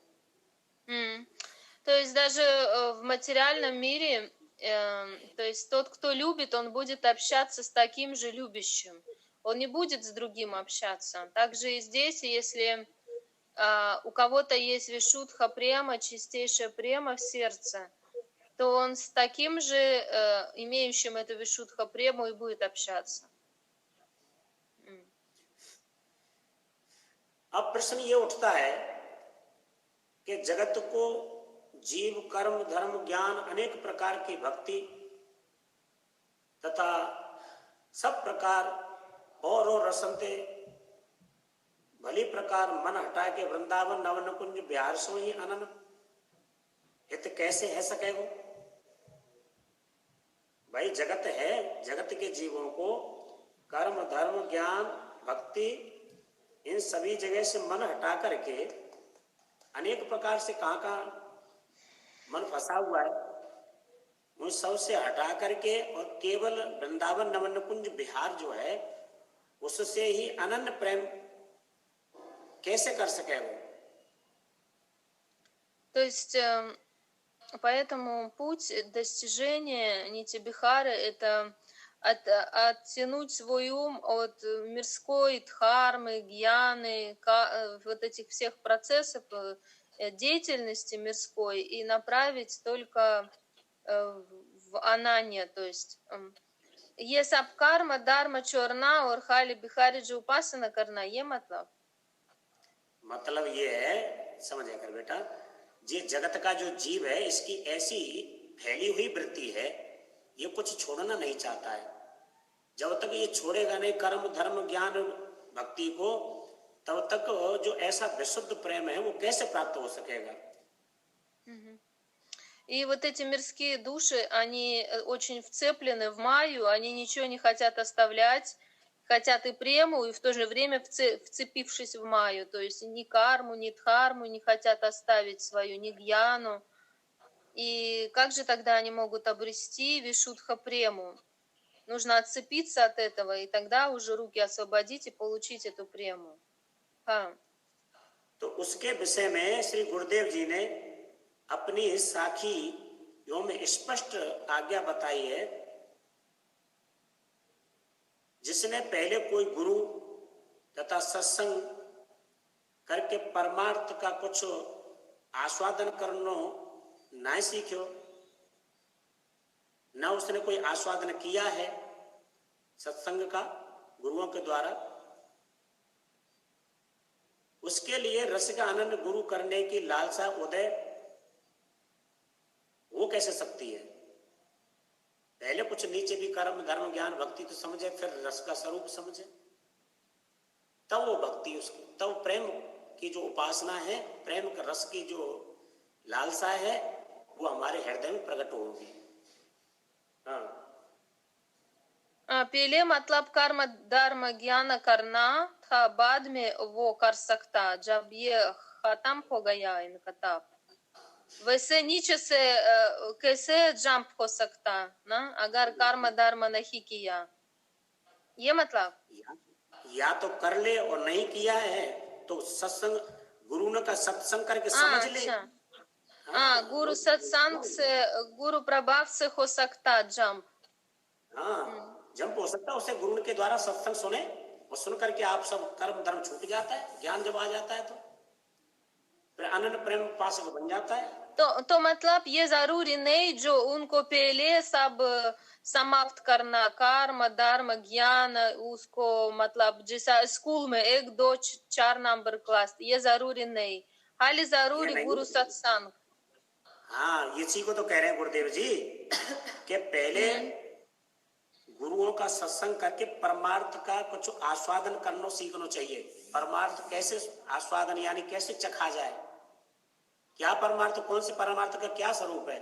То есть даже в материальном мире, то есть тот, кто любит, он будет общаться с таким же любящим. Он не будет с другим общаться. Также и здесь, если у кого-то есть вишудха према, чистейшая према в сердце, то он с таким же, имеющим эту вишудха прему, и будет общаться. अब प्रश्न ये उठता है कि जगत को जीव, कर्म, धर्म, ज्ञान, अनेक प्रकार की भक्ति तथा सब प्रकार और रसनते भली प्रकार मन हटा के वृंदावन नवन कुंज बिहार सो ही अनन हित कैसे है सकेगो। भाई जगत है, जगत के जीवों को कर्म, धर्म, ज्ञान, भक्ति, इन सभी जगह से मन हटा करके अनेक प्रकार से कहाँ मन फंसा हुआ है, उन सब से हटा करके और केवल वृंदावन नवन कुंज बिहार जो है उससे ही अनन्य प्रेम कैसे कर सके वो। То есть, поэтому путь достижения Нити-Бихары — это оттянуть свой ум от мирской дхармы, гьяны, вот этих всех процессов деятельности мирской и направить только в ананья, то есть ये सब कर्म धर्म छोड़ना और खाली बिहारी जो उपासना करना, ये मतलब ये है, समझ कर बेटा, ये जगत का जो जीव है इसकी ऐसी फैली हुई वृत्ति है, ये कुछ छोड़ना नहीं चाहता है। जब तक ये छोड़ेगा नहीं कर्म, धर्म, ज्ञान, भक्ति को, तब तक जो ऐसा विशुद्ध प्रेम है वो कैसे प्राप्त हो सकेगा। И вот эти мирские души, они очень вцеплены в майю, они ничего не хотят оставлять, хотят и прему, и в то же время вцепившись в майю, то есть ни карму, ни дхарму не хотят оставить свою, ни гьяну. И как же тогда они могут обрести вишудха прему? Нужно отцепиться от этого, и тогда уже руки освободить и получить эту прему. तो उसके विषय में श्री गुरुदेव जी ने अपनी साखी यों में स्पष्ट आज्ञा बताई है। जिसने पहले कोई गुरु तथा सत्संग करके परमार्थ का कुछ आस्वादन करनो ना सीखो, न उसने कोई आस्वादन किया है सत्संग का गुरुओं के द्वारा, उसके लिए रस का आनंद गुरु करने की लालसा उदय वो कैसे सकती है। पहले कुछ नीचे भी कर्म, धर्म, ज्ञान, भक्ति तो समझे, फिर रस का स्वरूप समझे, तब वो भक्ति उसकी, तब प्रेम की जो उपासना है, प्रेम का रस की जो लालसा है, वो हमारे हृदय में प्रकट होगी। पहले मतलब कर्म, धर्म, ज्ञान करना था, बाद में वो कर सकता जब ये खत्म हो गया इनका तप। वैसे नीचे से कैसे जंप हो सकता ना, अगर कर्म धर्म नहीं किया, ये मतलब या तो कर ले और नहीं किया है तो सत्संग गुरु ने का सत्संग करके समझ ले। हाँ, गुरु सत्संग से, गुरु प्रभाव से हो सकता जंप। हाँ, जंप हो सकता है, उसे गुरु के द्वारा सत्संग सुने और सुन करके आप सब कर्म धर्म छूट जाता है, ज्ञान जब आ जाता है तो फिर अनन्य प्रेम पासक बन जाता है। तो मतलब ये जरूरी नहीं जो उनको पहले सब समाप्त करना, कर्म धर्म ज्ञान, उसको मतलब जैसा स्कूल में 1 2 4 नंबर क्लास, ये जरूरी नहीं, खाली जरूरी गुरु सत्संग। हाँ, इसी को तो कह रहे हैं गुरुदेव जी कि पहले गुरुओं का सत्संग करके परमार्थ का कुछ आस्वादन करना सीखना चाहिए। परमार्थ कैसे आस्वादन यानी कैसे चखा जाए, क्या परमार्थ, कौन से परमार्थ का क्या स्वरूप है।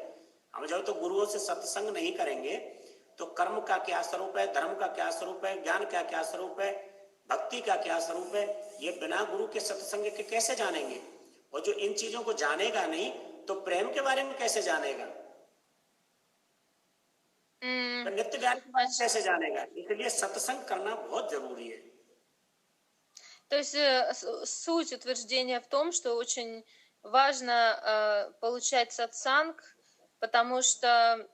हम जब तो गुरुओं से सत्संग नहीं करेंगे तो कर्म का क्या स्वरूप है, धर्म का क्या स्वरूप है, ज्ञान का क्या स्वरूप है, भक्ति का क्या स्वरूप है, ये बिना गुरु के सत्संग के कैसे जानेंगे। और जो इन चीजों को जानेगा नहीं तो प्रेम के बारे में कैसे जानेगा, तो नित्य ज्ञान के बारे में कैसे जानेगा। इसलिए सत्संग करना बहुत जरूरी है। То есть суть утверждения в том, что очень важно получать сатсанг, потому что,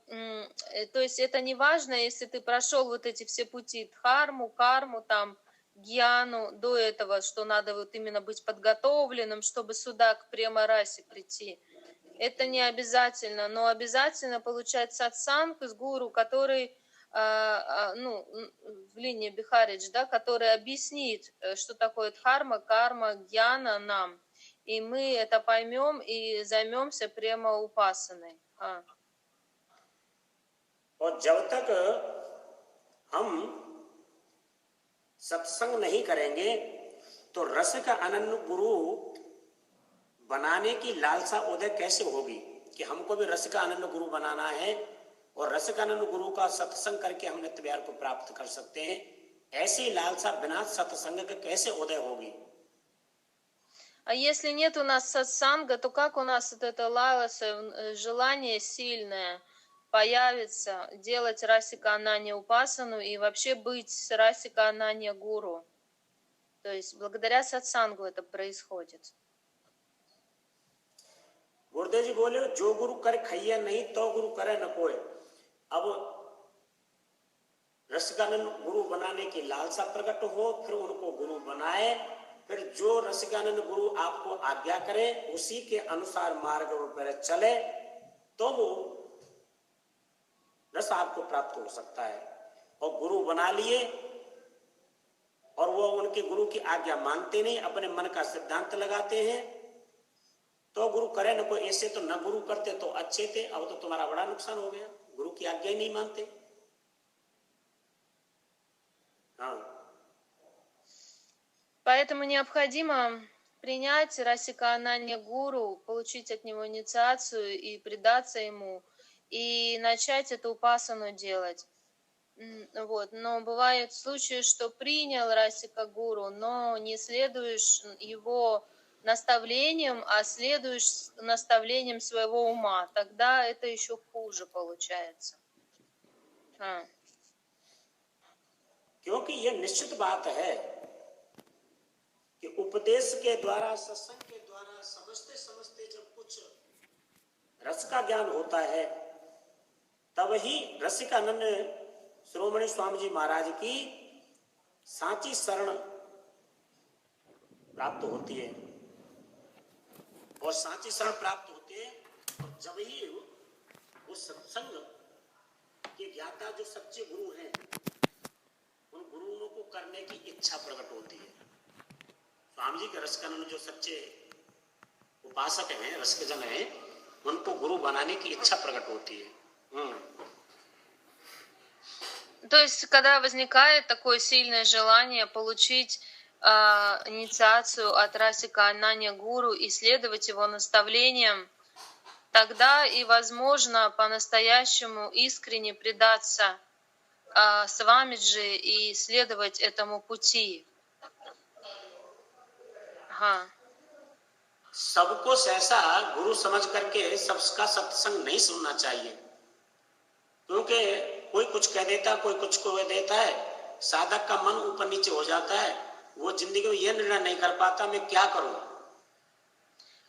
то есть это не важно, если ты прошел вот эти все пути, дхарму, карму, там, гьяну, до этого, что надо вот именно быть подготовленным, чтобы сюда к према-расе прийти. это не обязательно, но обязательно получать сатсанг с гуру, который, в линии Бихаридж, да, который объяснит, что такое дхарма, карма, гьяна нам. И мы это поймем и займемся прямо упасаной. और जब तक हम सत्संग नहीं करेंगे तो रस का अनन्य गुरु बनाने की लालसा उदय कैसे होगी कि हमको भी रस का अनन्य गुरु बनाना है और रस का अनन्य गुरु का सत्संग करके हम नित्य विहार को प्राप्त कर सकते हैं। ऐसी लालसा बिना सत्संग के कैसे उदय होगी? А если нет у нас сатсанга, то как у нас вот это лаласа, желание сильное появится делать расика ананья упасану и вообще быть с расика ананья гуру? То есть благодаря сатсангу это происходит. गुरुदेव जी बोले जो गुरु करे खैया नहीं तो गुरु करे न कोई। अब रसिकानंद गुरु बनाने की लालसा प्रकट हो, फिर उनको गुरु बनाए, फिर जो रसिकानंद गुरु आपको आज्ञा करे उसी के अनुसार मार्ग पर चले तो वो रस आपको प्राप्त हो सकता है। और गुरु बना लिए और वो उनके गुरु की आज्ञा मानते नहीं, अपने मन का सिद्धांत लगाते हैं, तो गुरु करे न कोई। ऐसे तो न गुरु करते तो अच्छे थे, अब तो तुम्हारा बड़ा नुकसान हो गया, गुरु की आज्ञा ही नहीं मानते। Поэтому необходимо принять расика ананья гуру, получить от него инициацию и предаться ему, и начать эту упасану делать. Вот. Но бывают случаи, что принял расика гуру, но не следуешь его наставлением, а следуешь наставлением своего ума. Тогда это еще хуже получается. क्योंकि यह निश्चित बात है कि उपदेश के द्वारा, सत्संग के द्वारा समझते समझते जब कुछ रस का ज्ञान होता है तब ही रसिकानंद शिरोमणि स्वामी जी महाराज की सांची शरण प्राप्त होती है। और सांची शरण प्राप्त होते हैं और जब ही वो सत्संग के ज्ञाता जो सच्चे गुरु हैं उन गुरुओं को करने की इच्छा प्रकट होती है। स्वामी जी के रसिकानंद जो सच्चे उपासक हैं, रसिकजन हैं, उनको गुरु बनाने की इच्छा प्रकट होती है। То есть, когда возникает такое сильное желание получить инициацию от расика ананья гуру и следовать его наставлениям, тогда и возможно по-настоящему искренне предаться свамиджи и следовать этому пути. सबको सहसा गुरु समझ करके सबका सत्संग नहीं सुनना चाहिए, क्योंकि कोई कुछ कह देता, कोई कुछ कह देता है, साधक का मन ऊपर नीचे हो जाता है, वो जिंदगी में यह निर्णय नहीं कर पाता मैं क्या करूं।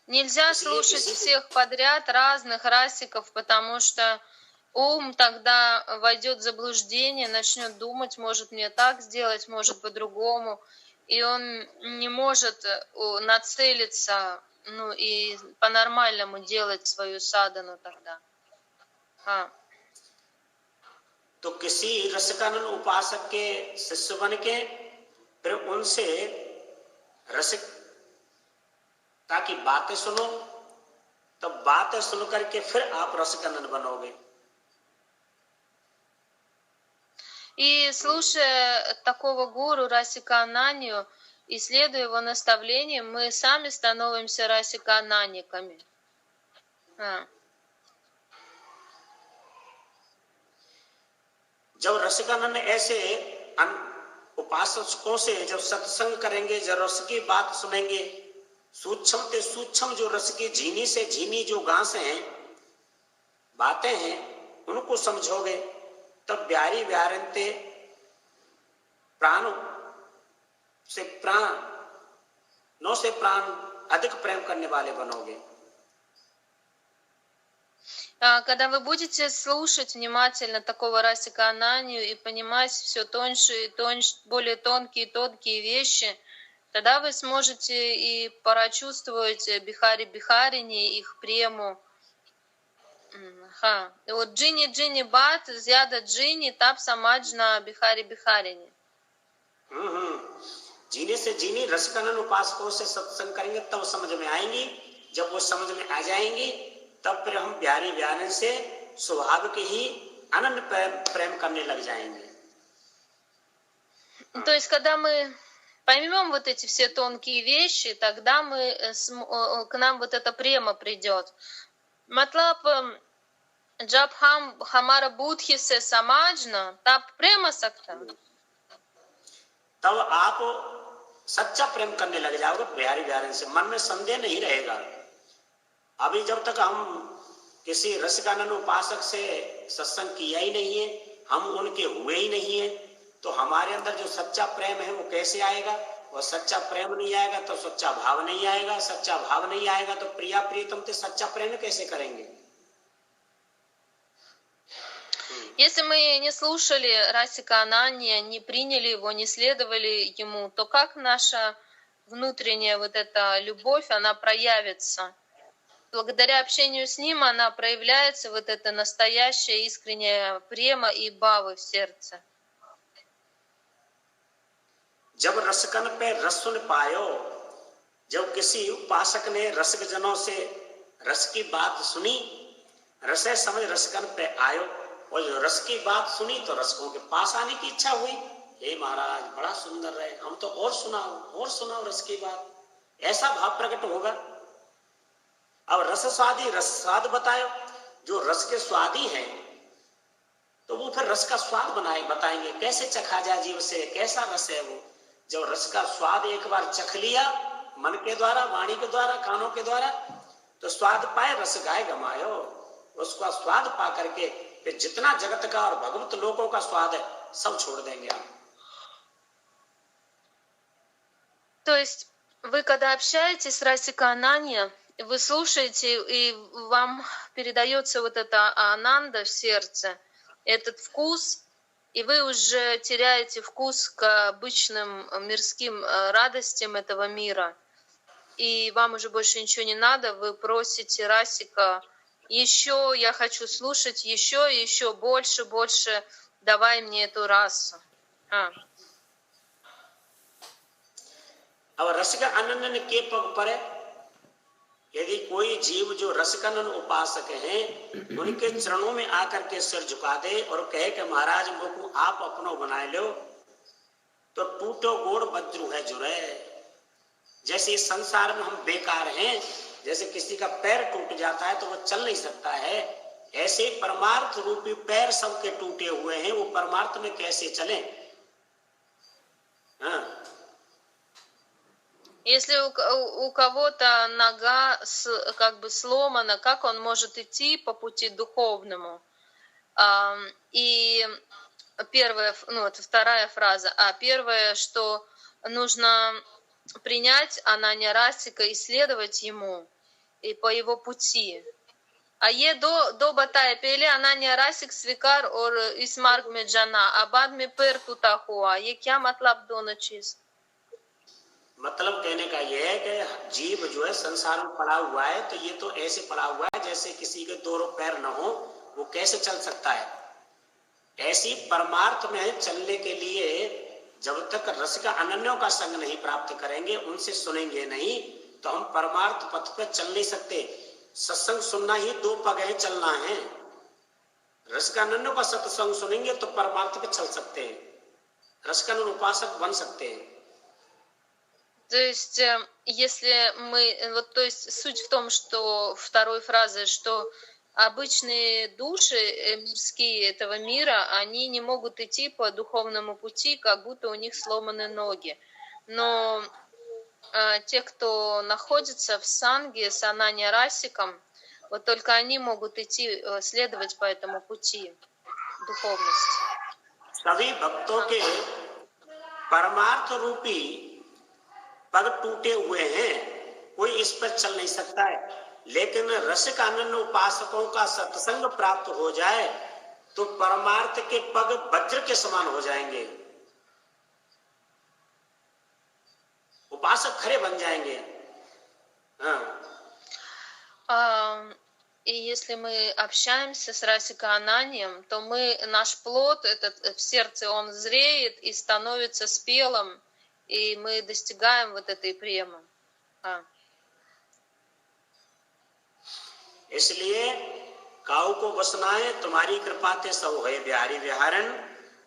Нельзя слушать всех подряд разных расиков, потому что ум тогда войдет в заблуждение, начнет думать, может мне так сделать, может по-другому, и он не может нацелиться, и по-нормальному делать свою садану тогда. तो किसी रसिकानंद उपासक के शिष्य बन के फिर उनसे रसिकता की बातें सुनो, तब बातें सुन करके फिर आप रसिकानंद बनोगे। И слушая такого гуру Расика Ананью и следуя его наставлениям, мы сами становимся Расика Ананниками. जब रसिकानंद ऐसे उपासकों से जब सत्संग करेंगे, जब रस की बात सुनेंगे, सूक्ष्म से सूक्ष्म जो रस की झीनी से झीनी जो घास हैं, बातें हैं, उनको समझोगे, तब ब्यारी व्यारंते प्राण से प्राण अधिक प्रेम करने वाले बनोगे। Когда вы будете слушать внимательно такого Расика Ананью и понимать все тоньше и тоньше, более тонкие и тонкие вещи, тогда вы сможете и прочувствовать Бихари Бихарини, их прему, हाँ, и вот Джини Джини Бат, Зяда Джини, Тап Самаджна Бихари Бихарини. जीने से जीनी रसकनन उपासकों से सत्संग करेंगे तब समझ में आएंगी। जब वो समझ में आ जाएंगी तब फिर हम बिहारी बिहारन से स्वभाव के ही अनन्य प्रेम करने लग जाएंगे। То есть, когда мы поймем вот эти все тонкие вещи, тогда к нам вот эта према придет. Матлаб जब हम हमारा बुद्धि से समझना तब प्रेम सकता। तब आप सच्चा प्रेम करने लग जाओगे बिहारी बिहारन से, मन में संदेह नहीं रहेगा। अभी जब तक हम किसी रसिकानंद उपासक से सत्संग किया ही नहीं है, हम उनके हुए ही नहीं है, तो हमारे अंदर जो सच्चा प्रेम है वो कैसे आएगा? और सच्चा प्रेम नहीं आएगा तो सच्चा भाव नहीं आएगा, सच्चा भाव नहीं आएगा तो प्रिया प्रियतम से सच्चा प्रेम कैसे करेंगे? Если мы не слушали Расика Ананья, не приняли его, не следовали ему, то как наша внутренняя вот эта любовь, она проявится? Благодаря общению с ним она проявляется, вот эта настоящая искренняя према и бава в сердце. जब रसकन पे रस सुन पायो, जब किसी उपासक ने रसिक जनों से रस की बात सुनी, रसे समझ रसकन पे आयो, और जो रस की बात सुनी तो रसकों के पास आने की इच्छा हुई। हे महाराज बड़ा सुंदर रहे, हम तो और सुनाओ रस की बात, ऐसा भाव प्रकट होगा। अब रस स्वादी रस स्वाद बतायो, जो रस के स्वादी हैं तो वो फिर रस का स्वाद बताएंगे, कैसे चखा जाए जीव से, कैसा रस है वो। जब रस का स्वाद एक बार चख लिया मन के द्वारा, वाणी के द्वारा, कानों के द्वारा, तो स्वाद पाए रस गाय गमायो। उसका स्वाद पा करके फिर जितना जगत का और भगवत लोकों का स्वाद है सब छोड़ देंगे आप। То есть вы когда общаетесь с Расика Ананья, вы слушаете, и вам передается вот эта ананда в сердце, этот вкус, и вы уже теряете вкус к обычным мирским радостям этого мира. И вам уже больше ничего не надо, вы просите Расика, еще я хочу слушать, еще больше, давай мне эту расу. अब रसिका अनन्य के पग पर यदि कोई जीव जो रसिकानंद उपासक हैं उनके चरणों में आकर के सिर झुका दे और कहे कि महाराज मुझको आप अपनो बना लो, तो टूटो गोड़ वज्र है जुड़े। जैसे इस संसार में हम बेकार हैं, जैसे किसी का पैर टूट जाता है तो वो चल नहीं सकता है, ऐसे परमार्थ रूपी पैर सबके टूटे हुए हैं, वो परमार्थ में कैसे चले? Если у кого-то нога как бы сломана, как он может идти по пути духовному? И первая, это вторая фраза. А первое, что нужно принять Ананья Расика и следовать ему и по его пути. А ये दो बताए पहले अनन्या रसिक स्वीकार और इस मार्ग में जाना, अब बाद में पैर टूटा हुआ, ये क्या मतलब दोनों चीज? मतलब कहने का यह है कि जीव जो है संसार में पड़ा हुआ है, तो ये तो ऐसे पड़ा हुआ है जैसे किसी के दो पैर न हो, वो कैसे चल सकता है? ऐसी परमार्थ में चलने के लिए जब तक रस का अनन्यों का संग नहीं प्राप्त करेंगे, उनसे सुनेंगे नहीं, तो हम परमार्थ पथ पे चल नहीं सकते। सत्संग सुनना ही दो पग है, चलना है। रस का अनन्यों का सत्संग सुनेंगे तो परमार्थ पे चल सकते हैं, रस का उपासक बन सकते हैं। То есть, если мы, вот, то есть суть в том, что второй фразы, что обычные души мирские этого мира, они не могут идти по духовному пути, как будто у них сломаны ноги. Но те, кто находится в санге с Ананья Расиком, вот только они могут идти, следовать по этому пути духовности. सभी भक्तों के परमार्थ रूपी पग टूटे हुए हैं, कोई इस पर चल नहीं सकता है। लेकिन रसिक अनन्य उपासकों का सत्संग प्राप्त हो जाए तो परमार्थ के पग वज्र के समान हो जाएंगे, उपासक खड़े बन जाएंगे। И если мы общаемся с Расика Ананием, то наш плод этот в сердце, он зреет и становится спелым, и мы достигаем вот этой премы. इसलिए काऊ को बसना है तुम्हारी कृपा ते सब है बिहारी विहारन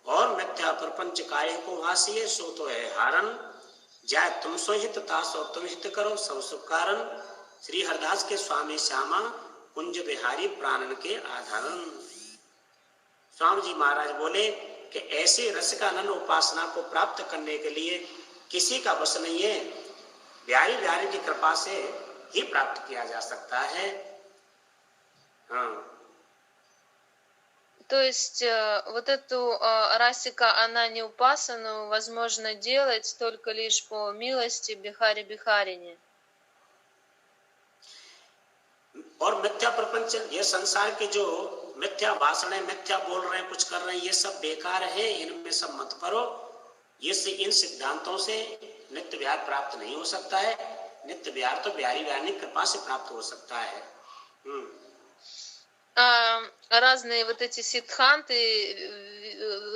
और मिथ्या प्रपंच काहे को वासी सो तो है हारन जाय तुम सो हित तास और तुम हित करो सब सुख कारण श्री हरदास के स्वामी श्यामा कुंज बिहारी प्राणन के आधारण। स्वामी जी महाराज बोले कि ऐसे रसिकानंद उपासना को प्राप्त करने के लिए किसी का बस नहीं है, बिहारी बिहारी की कृपा से ही प्राप्त किया जा सकता है। То есть вот эту Расика Анани Упасану возможно делать только лишь по милости Бихари Бихарине. और मिथ्या प्रपंच, ये संसार के जो मिथ्या भाषण है, मिथ्या बोल रहे हैं, कुछ कर रहे हैं, ये सब बेकार है, इनमें सब मत पड़ो। ये इन सिद्धांतों से नित्य विहार प्राप्त नहीं हो सकता है। नित्य विहार तो बिहारी बिहारी कृपा से प्राप्त हो सकता है। Разные вот эти сиддханты,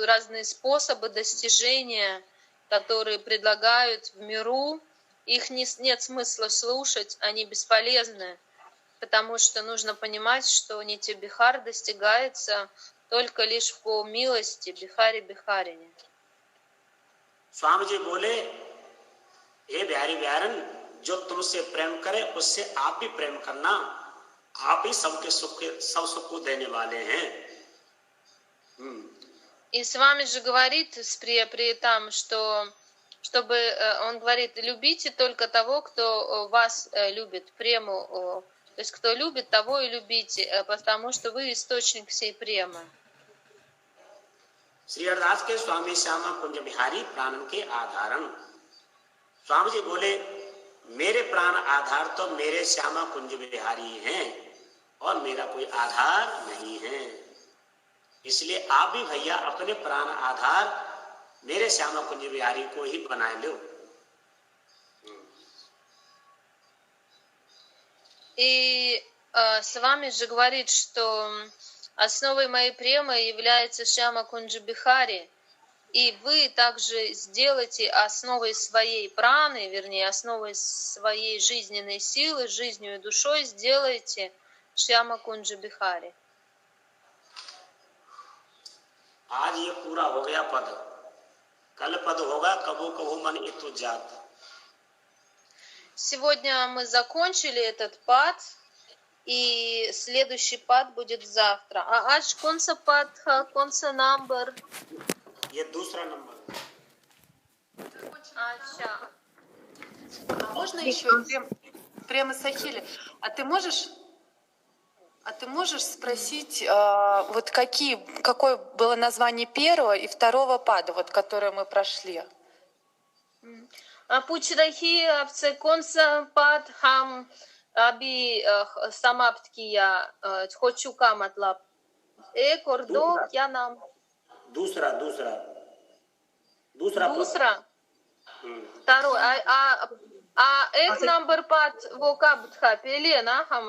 разные способы достижения, которые предлагают в миру, их нет смысла слушать, они бесполезны, потому что нужно понимать, что Нитья Бихар достигается только лишь по милости Бихари Бихарине. स्वामी जी बोले, हे बिहारी बिहारन, जो तुमसे प्रेम करे उससे आप भी प्रेम करना, आप ही सबके सुख, सब सुख को देने वाले हैं। И с вами же говорит с Приятам, что чтобы он говорит, любите только того, кто вас любит, прему, то есть кто любит, того и любите, потому что вы источник всей премы. श्री हरदास के स्वामी श्यामा कुंज बिहारी प्राणन के आधारण। स्वामी जी बोले, मेरे प्राण आधार तो मेरे श्यामा कुंज बिहारी हैं और मेरा कोई आधार नहीं है। इसलिए आप भी भैया अपने प्राण आधार मेरे श्यामा कुंज बिहारी को ही बनाए लो। И с вами же говорит, что основой моей премы является Шьяма Кунджа Бихари, и вы также сделайте основой своей праны, вернее, основой своей жизненной силы, жизнью и душой сделайте Шьяма Кунджа Бихари. आज ये पूरा हो गया पद, कल पद होगा कबो कबो मन इतु जात। Сегодня мы закончили этот пад, и следующий пад будет завтра. А аж конца пад, конца номер? ये दूसरा नंबर। अच्छा. Можно еще прямо Сахили? А ты можешь спросить, вот какое было название первого и второго пада, вот которое мы прошли? Пучрахи конца пад хам अभी समाप्त किया, हो चुका, मतलब एक और दो क्या नाम? दूसरा второй, एक नंबर पाठ वो कब था? पहले ना हम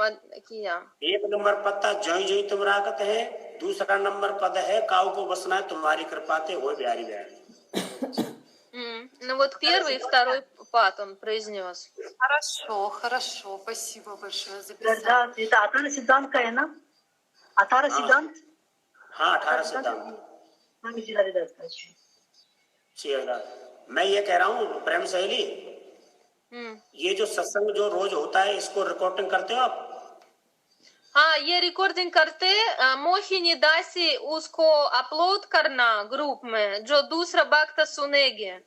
किया। एक नंबर पद था जय जय तुम रागत है, दूसरा नंबर पद है काऊ को बसना है तुम्हारी कृपा ते हो बिहारी बिहारी। Ну вот первый и второй пад он произнес. Хорошо, спасибо большое за Да, это Атара Сиддхант का है ना? Атара Сиддхант? हाँ, 18 सिद्धांत। मैं ये कह रहा हूँ प्रेम सहेली, ये जो सत्संग जो रोज होता है इसको रिकॉर्डिंग करते हो आप? हाँ, ये रिकॉर्डिंग करते, मोहिनी दासी उसको अपलोड करना ग्रुप में, जो दूसरा भक्त सुनेंगे,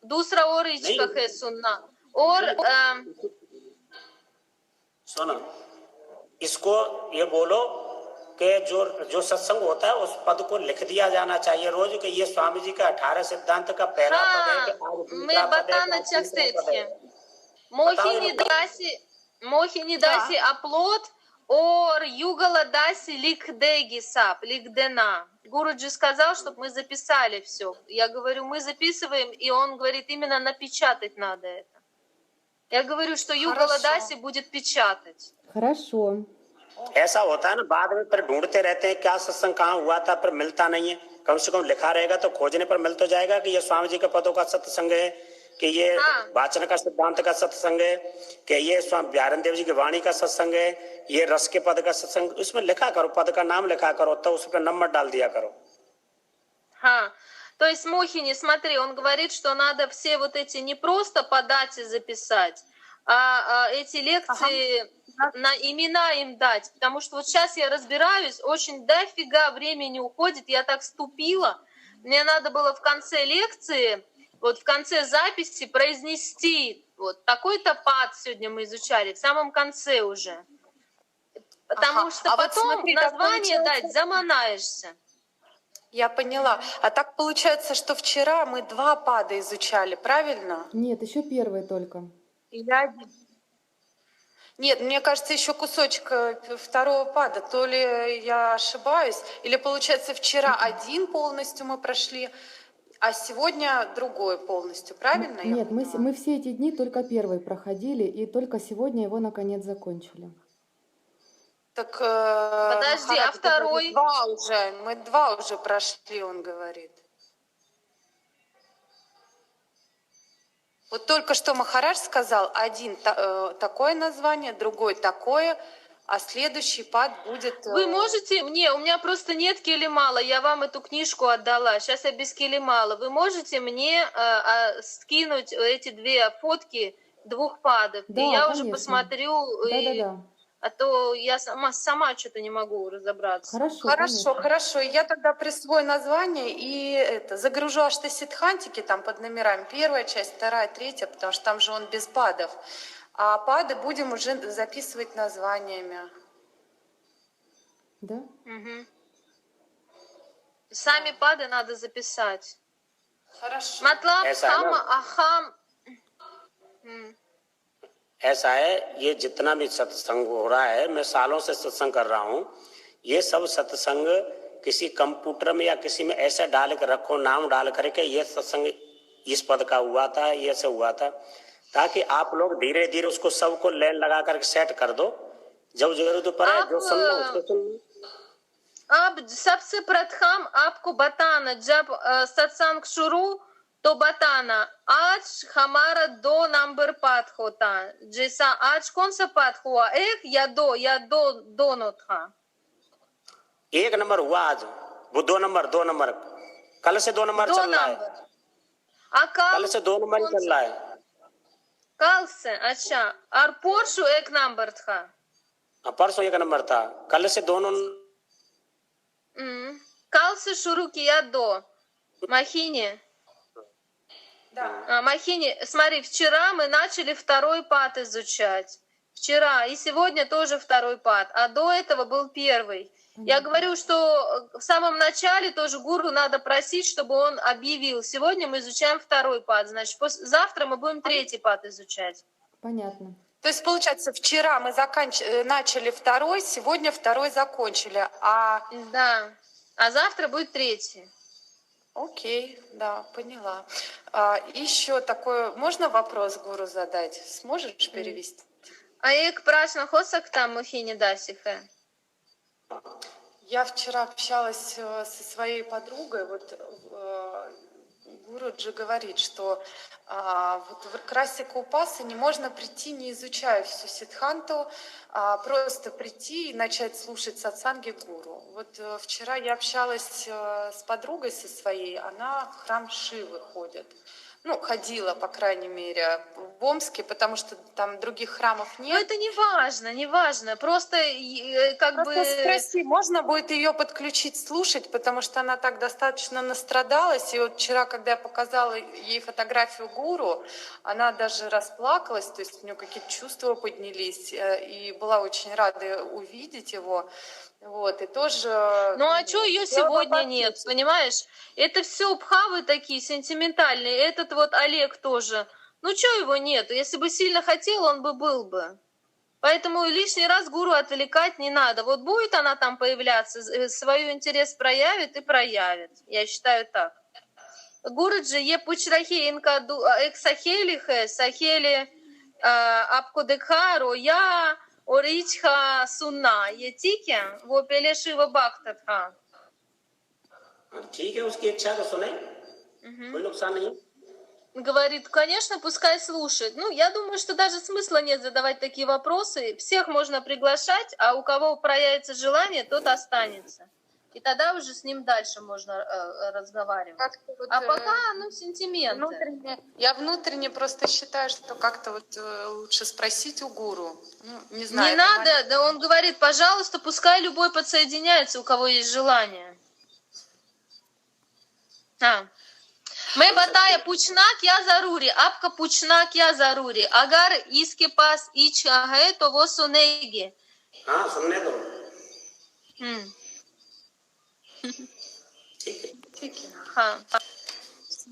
दूसरा और इच्छा है सुनना। और सुनो, इसको ये बोलो कि जो सत्संग होता है उस पद को लिख दिया जाना चाहिए रोज, कि ये स्वामी जी का 18 सिद्धांत का पहला पद है कि मैं बताना चाहते थे, मोहिनी दासी अपलोड और Югала Даси लिख देगी सब, लिख देना. Гуруджи сказал, чтобы мы записали все. Я говорю, мы записываем, и он говорит, именно напечатать надо это. Я говорю, что Югала Даси будет печатать. Хорошо. ऐसा होता है ना, बाद में फिर ढूंढते रहते हैं क्या सत्संग कहाँ हुआ था, फिर मिलता नहीं है। कम से कम लिखा रहेगा तो खोजने पर मिल तो जाएगा कि ये स्वामी जी के पदों का सत्संग है, कि ये हाँ। वाचन का सिद्धांत का सत्संग है, कि ये स्वामी बिहारन देव जी की वाणी का सत्संग है, ये रस के पद का सत्संग। उसमें लिखा करो, पद का नाम लिखा करो, तो उस पर नंबर डाल दिया करो। Ха. То есть, Мохини, смотри, он говорит, что надо все вот эти не просто по дате записать, а эти лекции на имена им дать. Потому что вот сейчас я разбираюсь, очень дофига времени уходит, я так ступила. Мне надо было в конце лекции, вот в конце записи произнести вот такой-то пад сегодня мы изучали, в самом конце уже. Потому что А вот потом смотри, так название получается- дать заманаешься. Я поняла. А так получается, что вчера мы 2 пада изучали, правильно? Нет, еще первый только. Или 1? Нет, мне кажется, еще кусочек второго пада. То ли я ошибаюсь, или получается вчера 1 полностью мы прошли, а сегодня другой полностью, правильно? я Нет, поняла? мы все эти дни только первый проходили, и только сегодня его наконец закончили. Так, Подожди, Махарадж а второй? говорит, мы 2 уже прошли, он говорит. Вот только что Махарадж сказал, 1 такое название, другой такое, а следующий пад будет... Вы можете мне, у меня просто нет Келимала, я вам эту книжку отдала, сейчас я без Келимала. Вы можете мне скинуть эти 2 фотки 2 падов, Да, и я уже конечно. посмотрю, и- Да-да-да. а то я сама что-то не могу разобраться. Хорошо, Хорошо, конечно. хорошо. Я тогда присвою название и загружу аштасидхантики там под номерами. 1 часть, 2, 3, потому что там же он без падов. А пады будем уже записывать названиями. Да? Мгм. Сами пады надо записать. Хорошо. Матлаб ऐसा है хама ना? ахам. ऐसा है, ये जितना भी सत्संग हो रहा है, मैं सालों से सत्संग कर रहा हूँ, ये सब सत्संग किसी कंप्यूटर में या किसी में ऐसा डाल कर रखो, नाम डाल करके ये सत्संग इस पद का हुआ था, ये ऐसे हुआ था, ताकि आप लोग धीरे धीरे उसको सबको लाइन लगा करके सेट कर दो। जब जरूरत पड़े जो सुनना उसको सुन लो। अब सबसे प्रथम आपको बताना, जब सत्संग शुरू तो बताना आज हमारा 2 नंबर पाठ होता है। जैसा आज कौन सा पाठ हुआ, 1 या 2 या 2 दोनों था? 1 नंबर हुआ आज, वो 2 नंबर कल से 2 नंबर 2 चल रहा है, नंबर। कल से 2 नंबर ही कौन चल सा? रहा है। कल से, अच्छा। और परसों 1 नंबर था। परसों 1 नंबर था, कल से दोनों। Кал से शुरू किया 2. Махини. Да. Махини, смотри, вчера мы начали 2 пад изучать. Вчера. И сегодня тоже 2 пад. А до этого был 1. Я говорю, что в самом начале тоже гуру надо просить, чтобы он объявил. Сегодня мы изучаем 2 пад. Значит, завтра мы будем 3 пад изучать. Понятно. То есть, получается, вчера мы начали 2, сегодня 2 закончили, а... Да. А завтра будет 3. Окей, да, поняла. Еще такой, можно вопрос гуру задать? Сможешь перевести? А ek прашна хосак там Махини Дасиха. Я вчера общалась со своей подругой, вот Гуруджи говорит, что вот в Расика Упасане можно прийти, не изучая всю сиддханту, а просто прийти и начать слушать сатсанги гуру. Вот вчера я общалась с подругой со своей, она в храм Шивы ходит. Ну, ходила, по крайней мере, в Омске, потому что там других храмов Но нет. это не важно, не важно. Просто как Просто бы... спроси, можно будет ее подключить, слушать, потому что она так достаточно настрадалась. И вот вчера, когда я показала ей фотографию гуру, она даже расплакалась, то есть у нее какие-то чувства поднялись, и была очень рада увидеть его. Вот, и тоже... Ну а что ее сегодня нет, понимаешь? Это все пхавы такие сентиментальные. Этот вот Олег тоже. Ну что его нет? Если бы сильно хотел, он бы был бы. Поэтому лишний раз гуру отвлекать не надо. Вот будет она там появляться, свой интерес проявит и проявит. Я считаю так. Гуруджи е пучрахи инкаду эксахелихе, сахели апкодекхаро, я Оричха सुनना ये ठीक है वो पहले शिव भक्त था ठीक है, उसकी इच्छा तो सुने, कोई नुकसान नहीं। говорит конечно пускай слушает ну я думаю что даже смысла нет задавать такие вопросы всех можно приглашать а у кого проявится желание тот останется и тогда уже с ним дальше можно разговаривать Как-то вот, а пока ну сентименты я внутренне просто считаю, что как-то вот лучше спросить у гуру. Ну, не знаю. не надо да он говорит пожалуйста пускай любой подсоединяется у кого есть желание मैं बताया पूछना क्या जरूरी आपका पूछना क्या जरूरी अगर इसके पास इच्छा है तो वो सुनेंगे हाँ सुनने दो। ठीक है, ठीक है. हाँ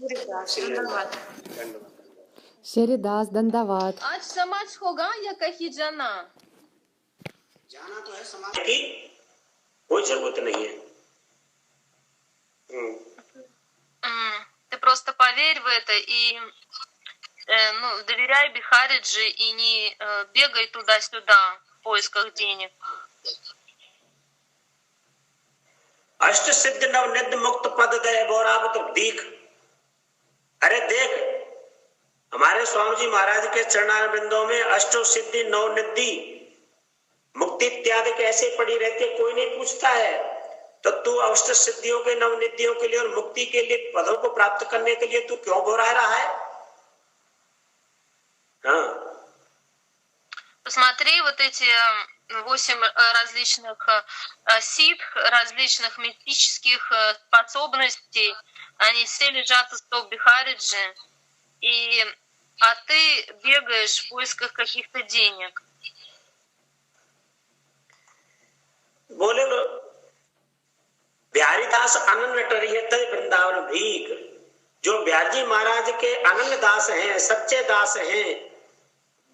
धन्यवाद. Шериdas, Дандават. आज समाज होगा या कहीं जाना जाना तो है समाज की कोई जरूरत नहीं है। Ты просто поверь в это и ну, доверяй Бихариджи и не бегай туда-сюда в поисках денег. अष्ट सिद्ध नव निध मुक्त पद दे बोरावत दीख। अरे देख हमारे स्वामी जी महाराज के चरणार बिंदों में अष्टो सिद्धि नव निधि मुक्ति इत्यादि कैसे पड़ी रहती है कोई नहीं पूछता है तो तू अष्ट सिद्धियों के नव निधियों के लिए और मुक्ति के लिए पदों को प्राप्त करने के लिए तू क्यों बोरा रहा है? हाँ Посмотри вот эти 8 различных ситх, различных мистических способностей, они все лежат у стоп Бихариджи, а ты бегаешь в поисках каких-то денег. बोले बिहारी दास अनन्य टरियत वृंदावन भीख। जो बिहारी महाराज के अनन्य दास हैं, सच्चे दास हैं,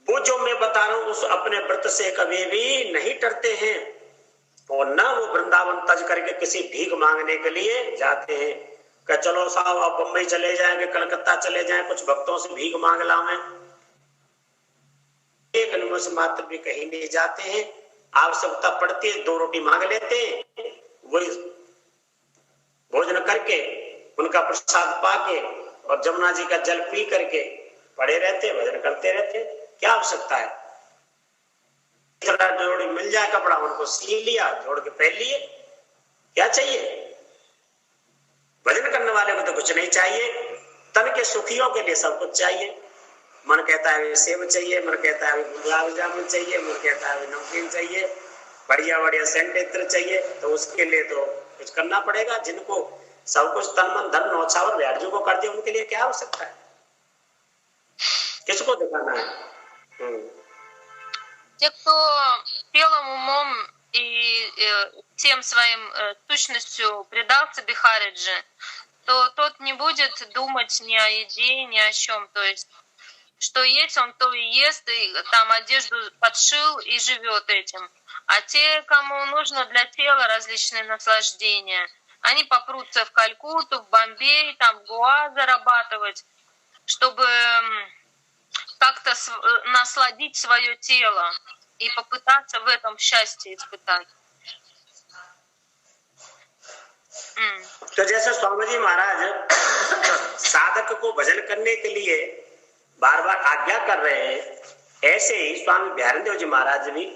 वो जो मैं बता रहा हूं उस अपने व्रत से कभी भी नहीं डरते हैं और ना वो वृंदावन तज करके किसी भीख मांगने के लिए जाते हैं कि चलो साहब आप बम्बई चले जाएंगे, कलकत्ता चले जाएं, कुछ भक्तों से भीख मांग लावें। एक निमिष मात्र भी कहीं नहीं जाते हैं। आवश्यकता पड़ती है 2 रोटी मांग लेते हैं, वही भोजन करके उनका प्रसाद पाके और जमुना जी का जल पी करके पड़े रहते, भजन करते रहते। क्या आवश्यकता है? थोड़ा जोड़ी मिल जाए कपड़ा उनको सी लिया, जोड़ के पहन लिए, क्या चाहिए? भजन करने वाले को तो कुछ नहीं चाहिए, तन के सुखियों के लिए सब कुछ चाहिए। मन कहता है सेब चाहिए, मन कहता है गुलाब जामुन चाहिए, मन कहता है नमकीन चाहिए, बढ़िया बढ़िया सेंट इत्र चाहिए, तो उसके लिए तो कुछ करना पड़ेगा। जिनको सब कुछ तन मन धन नौछावर व्यार्जों को कर दिया, उनके लिए क्या हो सकता है? किसको दिखाना है? Те, кто белым умом и тем своим сущностью предался Бихариджи, то тот не будет думать ни о еде, ни о чем. То есть, что есть, он то и ест, и там одежду подшил и живет этим. А те, кому нужно для тела различные наслаждения, они попрутся в Калькутту, в Бомбей, там в Гоа зарабатывать, чтобы как-то насладить свое тело и попытаться в этом счастье испытать. तो जैसे स्वामी जी महाराज साधक को भजन करने के लिए बार बार आज्ञा कर रहे हैं, ऐसे ही स्वामी बिहारीदेव जी महाराज भी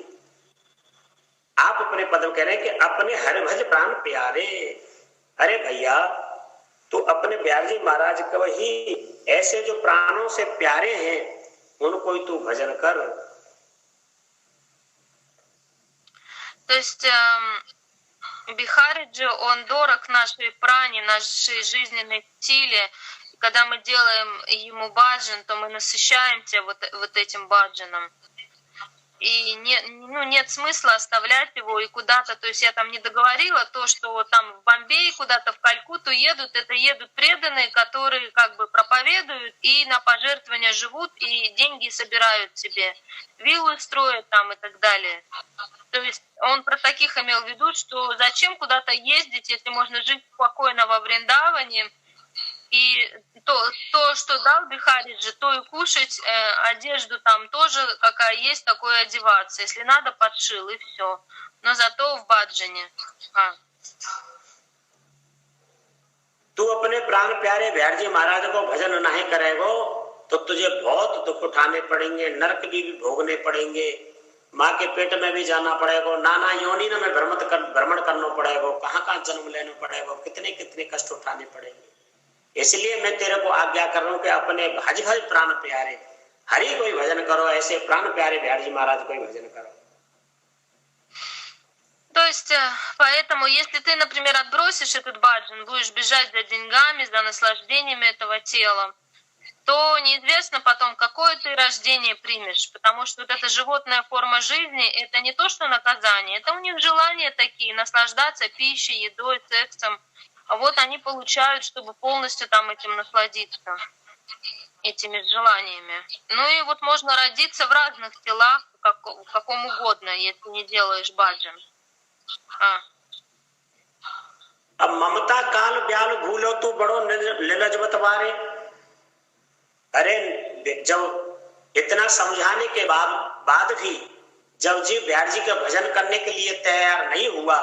आप अपने पद में कह रहे हैं कि अपने हर भज प्राण प्यारे। अरे भैया तू अपने बिहारी जी महाराज को ही ऐसे जो प्राणों से प्यारे हैं उनको ही तू भजन कर। То есть Бихариджи, он дорог нашей пране, нашей жизненной силе. Когда мы делаем ему баджан, то мы насыщаемся вот этим баджаном. И нет смысла оставлять его и куда-то. То есть я там не договорила то, что вот там в Бомбей, куда-то в Калькутту едут. Это едут преданные, которые как бы проповедуют и на пожертвования живут, и деньги собирают себе. Виллы строят там и так далее. То есть он про таких имел в виду, что зачем куда-то ездить, если можно жить спокойно во Вриндаване И то, что дал Бихариджи, то и кушать, одежду там тоже, какая есть, такое одеваться. Если надо, подшил, и все. Но зато в баджане. तू अपने प्राण प्यारे बिहार जी महाराज को भजन नहीं करेगो तो तुझे बहुत दुख उठाने पड़ेंगे, नरक भी भोगने पड़ेंगे, माँ के पेट में भी जाना पड़ेगा, नाना योनि में भ्रमण करना पड़ेगा, कहाँ जन्म लेना पड़ेगा, कितने कितने कष्ट उठाने पड़ेंगे। इसलिए मैं तेरे को आज्ञा कर रहा हूँ कि अपने भज भज प्राण प्यारे हरि कोई भजन करो, ऐसे प्राण प्यारे बिहार जी महाराज कोई भजन करो। То есть, поэтому, если ты, например, отбросишь этот баджан, будешь бежать за деньгами, за наслаждениями этого тела, то неизвестно потом, какое ты рождение примешь, потому что вот эта животная форма жизни — это не то, что наказание, это у них желания такие, наслаждаться пищей, едой, сексом, а вот они получают, чтобы полностью там этим насладиться, этими желаниями. Ну и вот можно родиться в разных телах, в каком угодно, если не делаешь баджан. अब ममता काल ब्याल भूलो तू बड़ो निलज मतवारे। अरे जब इतना समझाने के बाद भी जब जीव बिहार जी का भजन करने के लिए तैयार नहीं हुआ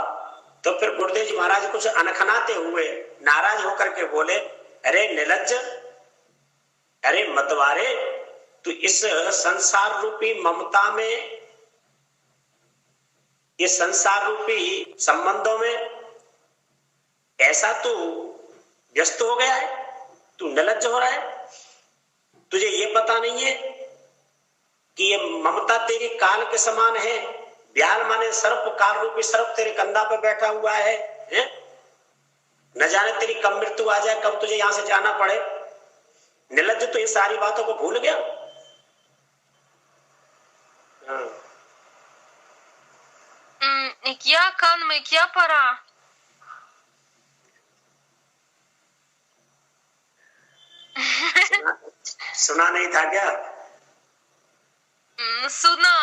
तो फिर गुरुदेव जी महाराज कुछ अनखनाते हुए नाराज होकर के बोले, अरे निलज्ज, अरे मतवारे, तू इस संसार रूपी ममता में, ये संसार रूपी संबंधों में ऐसा तू व्यस्त हो गया है, तू निर्लज्ज हो रहा है। तुझे ये पता नहीं है कि ये ममता तेरी काल के समान है। ब्याल माने सर्प, काल रूपी सर्प तेरे कंधा पे बैठा हुआ है, न जाने तेरी कब मृत्यु आ जाए, कब तुझे यहां से जाना पड़े। निर्लज्ज तो ये सारी बातों को भूल गया। क्या कान में क्या पड़ा? सुना नहीं था क्या? सुना,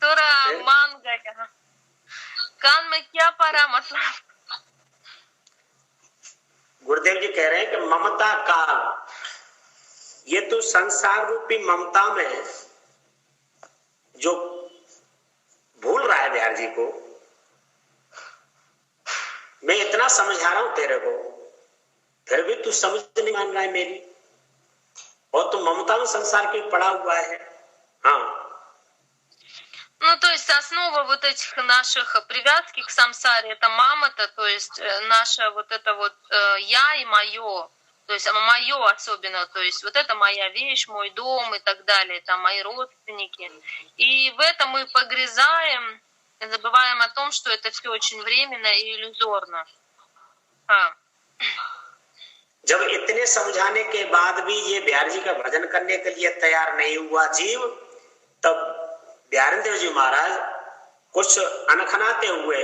थोड़ा मान गया। कान में क्या पड़ा मतलब? गुरुदेव जी कह रहे हैं कि ममता काल, ये तो संसार रूपी ममता में जो भूल रहा है बिहार जी को। मैं इतना समझा रहा हूं तेरे को, फिर भी तू समझ नहीं मान रहा है मेरी, और तू ममता में संसार के पड़ा हुआ है। Ну, то есть основа вот этих наших привязки к самсаре — это мамата, то есть наше вот это вот я и мое, то есть мое особенно, то есть вот это моя вещь, мой дом и так далее, там мои родственники. И в этом мы погрязаем, забываем о том, что это все очень временно и иллюзорно. जब इतने समझाने के बाद भी ये बिहार जी का भजन करने के लिए तैयार नहीं हुआ जीव, तब बिहारी देव जी महाराज कुछ अनखनाते हुए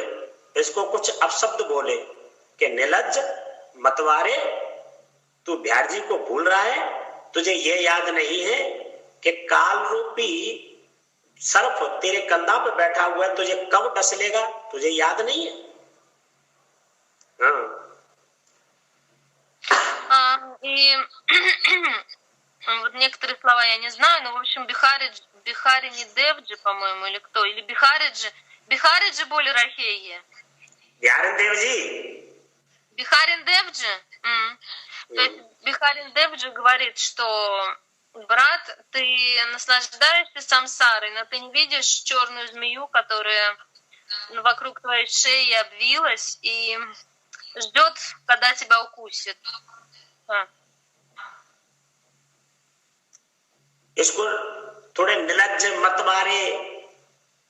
इसको कुछ अपशब्द बोले कि निर्लज्ज, मतवारे, तू बिहार जी को भूल रहा है। तुझे ये याद नहीं है कि काल रूपी सर्प तेरे कंधा पे बैठा हुआ है, तुझे कब डस लेगा, तुझे याद नहीं है। И вот некоторые слова я не знаю, но в общем Бихарини Девджи, по-моему, или кто, или Бихариджи Боли Рахейе. Бихарин Девджи. Бихарин Девджи. То есть Бихарин Девджи говорит, что брат, ты наслаждаешься самсарой, но ты не видишь черную змею, которая вокруг твоей шеи обвилась и ждет, когда тебя укусит. इसको थोड़े निर्लज्ज, मतवारे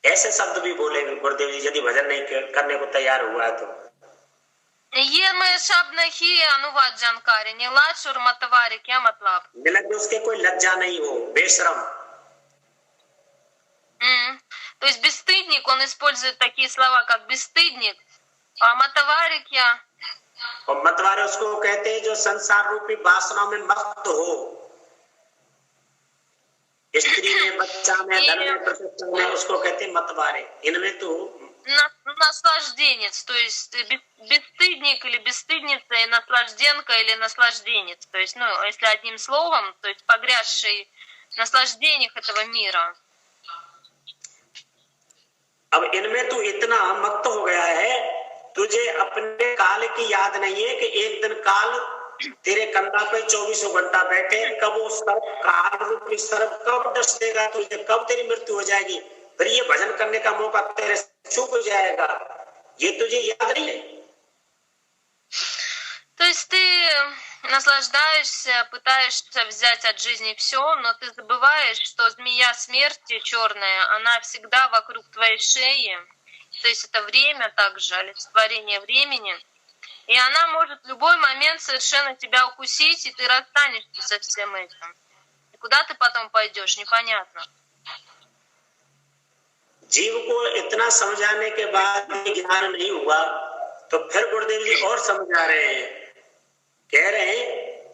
ऐसे शब्द भी बोले गुरुदेव जी, यदि भजन नहीं करने को तैयार हुआ है तो। ये मैं शब्द नहीं अनुवाद जानकारी, नीलाज और मतवारे क्या मतलब? निर्लज्ज उसके कोई लज्जा नहीं हो, बेशरम। То есть бесстыдник, он использует такие слова, как бесстыдник, а मतवारे क्या? और मतवारे उसको कहते हैं जो संसार रूपी वासना में मस्त हो, स्त्री में, बच्चा में, धन में, प्रतिष्ठा में, उसको कहते हैं मतवारे। इनमें तो наслажденец, то есть бесстыдник или бесстыдница, и наслажденка или наслажденец. То есть, ну, если одним словом, то есть погрязший в наслаждениях этого мира. अब इनमें तू इतना मत्त हो गया है, तुझे अपने काल की याद नहीं है कि एक दिन काल तेरे कंधा पे 24 घंटा बैठे, कब वो सर्प काल रूपी सर्प कब डस देगा तुझे, कब तेरी मृत्यु हो जाएगी, फिर ये भजन करने का मौका तेरे चूक हो जाएगा, ये तुझे याद नहीं है। То есть ты наслаждаешься, пытаешься взять от жизни все, но ты забываешь, что змея смерти черная, она всегда вокруг твоей шеи. То есть это время также, олицетворение времени. И она может в любой момент совершенно тебя укусить, и ты расстанешься со всем этим. И куда ты потом пойдешь, непонятно. जीव को इतना समझाने के बाद ज्ञान नहीं हुआ, तो फिर गुरुदेव जी और समझा रहे हैं, कह रहे हैं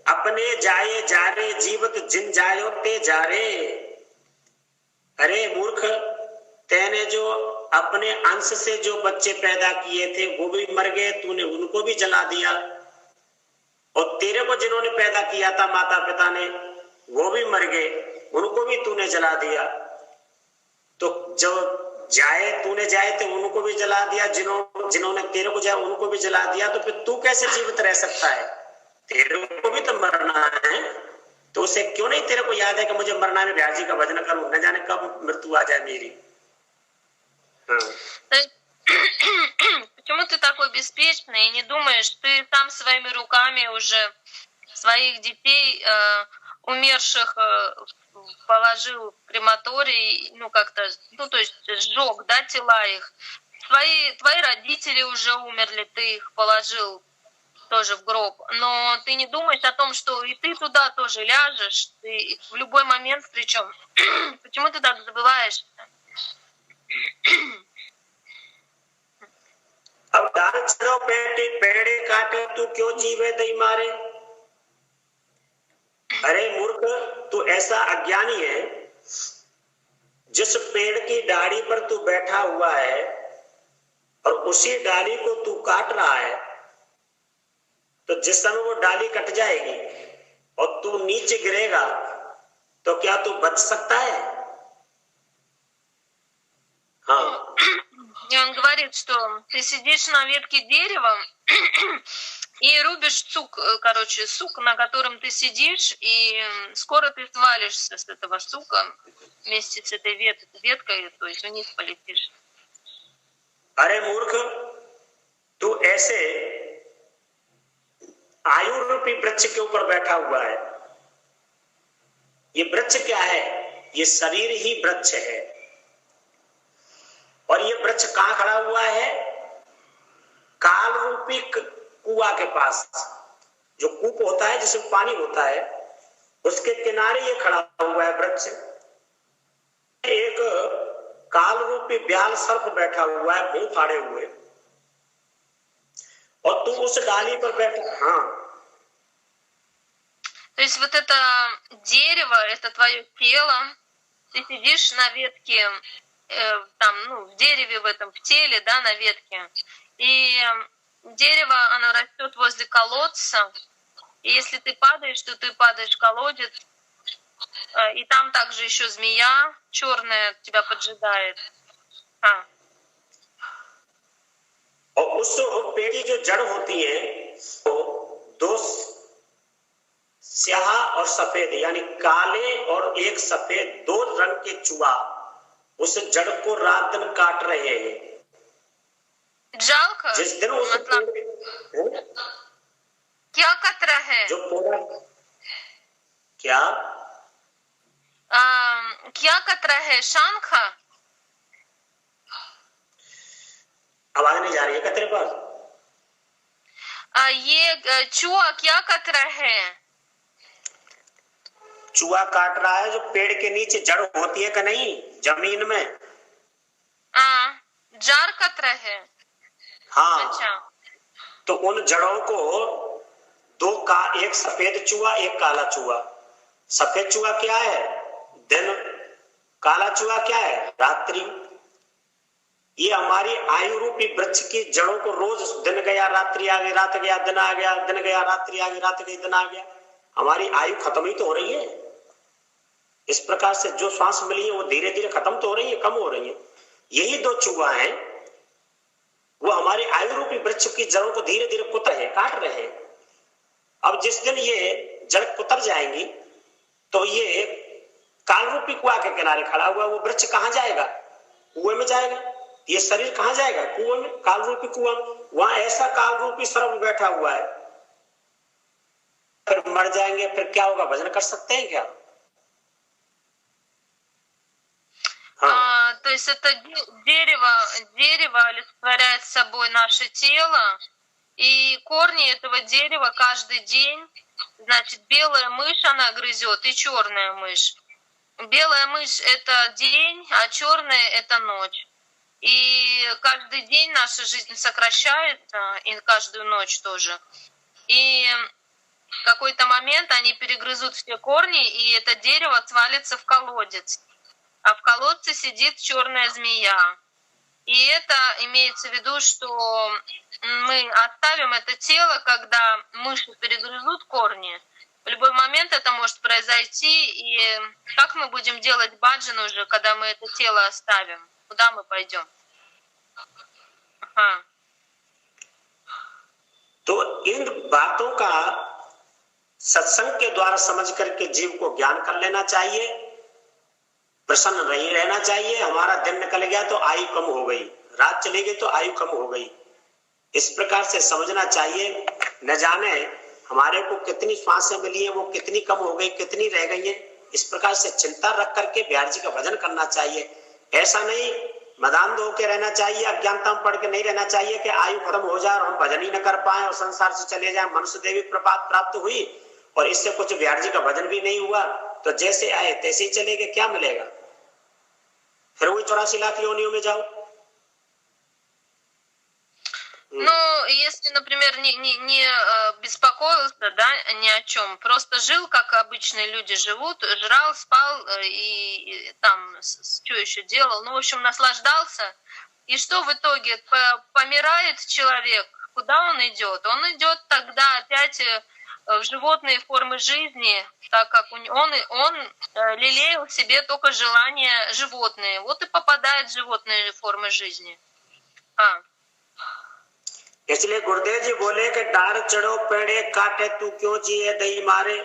अपने जाए जा रे जीवत जिन जायो ते जा रे। अरे मूर्ख, तेने जो अपने अंश से जो बच्चे पैदा किए थे वो भी मर गए, तूने उनको भी जला दिया, और तेरे को जिन्होंने पैदा किया था माता पिता ने वो भी मर गए, उनको भी तूने जला दिया। तो जो जाए तूने जाए थे उनको भी जला दिया, जिन्होंने तेरे को जाए उनको भी जला दिया, तो फिर तू कैसे जीवित रह सकता है? तेरे को भी तो मरना है, तो उसे क्यों नहीं तेरे को याद है कि मुझे मरना है, बिहार जी का भजन करूं, न जाने कब मृत्यु आ जाए मेरी। Почему ты такой беспечный и не думаешь, ты сам своими руками уже своих детей умерших положил в крематорий, ну как-то, ну то есть сжег, да, тела их. Твои родители уже умерли, ты их положил тоже в гроб, но ты не думаешь о том, что и ты туда тоже ляжешь, ты в любой момент, причем. Почему ты так забываешь? अब दान चलो पेड़े काटे तू क्यों जीवे दई मारे। अरे मूर्ख, तू ऐसा अज्ञानी है, जिस पेड़ की डाली पर तू बैठा हुआ है और उसी डाली को तू काट रहा है, तो जिस समय वो डाली कट जाएगी और तू नीचे गिरेगा तो क्या तू बच सकता है? हाँ। И он говорит, что ты сидишь на ветке дерева и рубишь сук, короче, сук, на котором ты сидишь, и скоро ты свалишься с этого сука вместе с этой веткой, то есть вниз полетишь. अरे मूर्ख, तू ऐसे आयु रूपी वृक्ष के ऊपर बैठा हुआ है। ये वृक्ष क्या है? ये शरीर ही वृक्ष है, और ये वृक्ष कहां खड़ा हुआ है? काल रूपी कुआ के पास, जो कूप होता है जिसमें पानी होता है, उसके किनारे ये खड़ा हुआ है वृक्ष। एक काल रूपी ब्याल सर्प बैठा हुआ है, मुंह फाड़े हुए, और तू उस डाली पर बैठा। हाँ, то есть вот это дерево, это твое тело, ты сидишь на ветке, там, ну, в дереве в этом, в теле, да, на ветке, и дерево, оно растет возле колодца, и если ты падаешь, то ты падаешь в колодец, и там также еще змея черная тебя поджидает. और उस पेड़ की जो जड़ होती है वो दो स्याह और सफेद, यानी काले और एक सफेद, दो रंग के चूहा उस जड़ को रात दिन काट रहे हैं। жалко, जिस दिन उस मतलब क्या कतरा है, जो पौधा क्या क्या कतरा है, शंखा, आवाज नहीं जा रही है क्या तेरे पास? ये चूहा क्या कतरा है? चूहा काट रहा है जो पेड़ के नीचे जड़ होती है कि नहीं, जमीन में। जड़ कतरा है। हाँ, अच्छा। तो उन जड़ों को दो का, एक सफेद चूहा एक काला चूहा। सफेद चूहा क्या है? दिन। काला चूहा क्या है? रात्रि। ये हमारी आयु रूपी वृक्ष की जड़ों को रोज दिन गया रात्रि आ गई, रात गया दिन आ गया, दिन गया रात्रि आ गई, रात गई दिन आ गया, हमारी आयु खत्म ही तो हो रही है। इस प्रकार से जो श्वास मिली है वो धीरे धीरे खत्म तो हो रही है, कम हो रही है। यही दो चूहा है, वो हमारे आयु रूपी वृक्ष की जड़ों को धीरे धीरे कुतर है, काट रहे हैं। अब जिस दिन ये जड़ कुतर जाएंगी तो ये काल रूपी कुआं के किनारे खड़ा हुआ वो वृक्ष कहां जाएगा? कुएं में जाएगा। ये शरीर कहां जाएगा? कुएं में, काल रूपी कुआं में। वहां ऐसा काल रूपी सर्प बैठा हुआ है, फिर मर जाएंगे, फिर क्या होगा? भजन कर सकते हैं क्या? То есть это дерево олицетворяет собой наше тело, и корни этого дерева каждый день, значит, белая мышь, она грызет, и черная мышь. Белая мышь — это день, а черная — это ночь. И каждый день наша жизнь сокращается, и каждую ночь тоже. И в какой-то момент они перегрызут все корни, и это дерево свалится в колодец. А в колодце сидит черная змея. И это имеется в виду, что мы оставим это тело, когда мыши перегрызут корни. В любой момент это может произойти. И как мы будем делать баджан уже, когда мы это тело оставим? Куда мы пойдем? Ага. तो इन बातों का सत्संग के द्वारा समझ करके जीव को ज्ञान कर लेना चाहिए, प्रसन्न नहीं रहना चाहिए। हमारा दिन निकल गया तो आयु कम हो गई, रात चली गई तो आयु कम हो गई, इस प्रकार से समझना चाहिए। न जाने हमारे को कितनी श्वासें मिली है, वो कितनी कम हो गई, कितनी रह गई है, इस प्रकार से चिंता रख करके बिहार जी का भजन करना चाहिए। ऐसा नहीं मदान्ध होकर रहना चाहिए, अज्ञानता में पढ़ के नहीं रहना चाहिए कि आयु खत्म हो जाए और हम भजन ही न कर पाए और संसार से चले जाए। मनुष्य देवी प्रपात प्राप्त हुई और इससे कुछ बिहार जी का भजन भी नहीं हुआ, तो जैसे आए तैसे ही चले गए, क्या मिलेगा? फिर वही 84 लाख योनियों में जाओ। Ну, если, например, не беспокоился, да, ни о чем, просто жил, как обычные люди живут, жрал, спал и там, что еще делал, ну, в общем, наслаждался. И что в итоге? Помирает человек, куда он идет? Он идет тогда опять в животные формы жизни, так как он лелеял в себе только желания животные. Вот и попадает в животные формы жизни. इसलिए गुरुदेव जी बोले कि डार चढ़ो पेड़े काटे तू क्यों जिए दही मारे,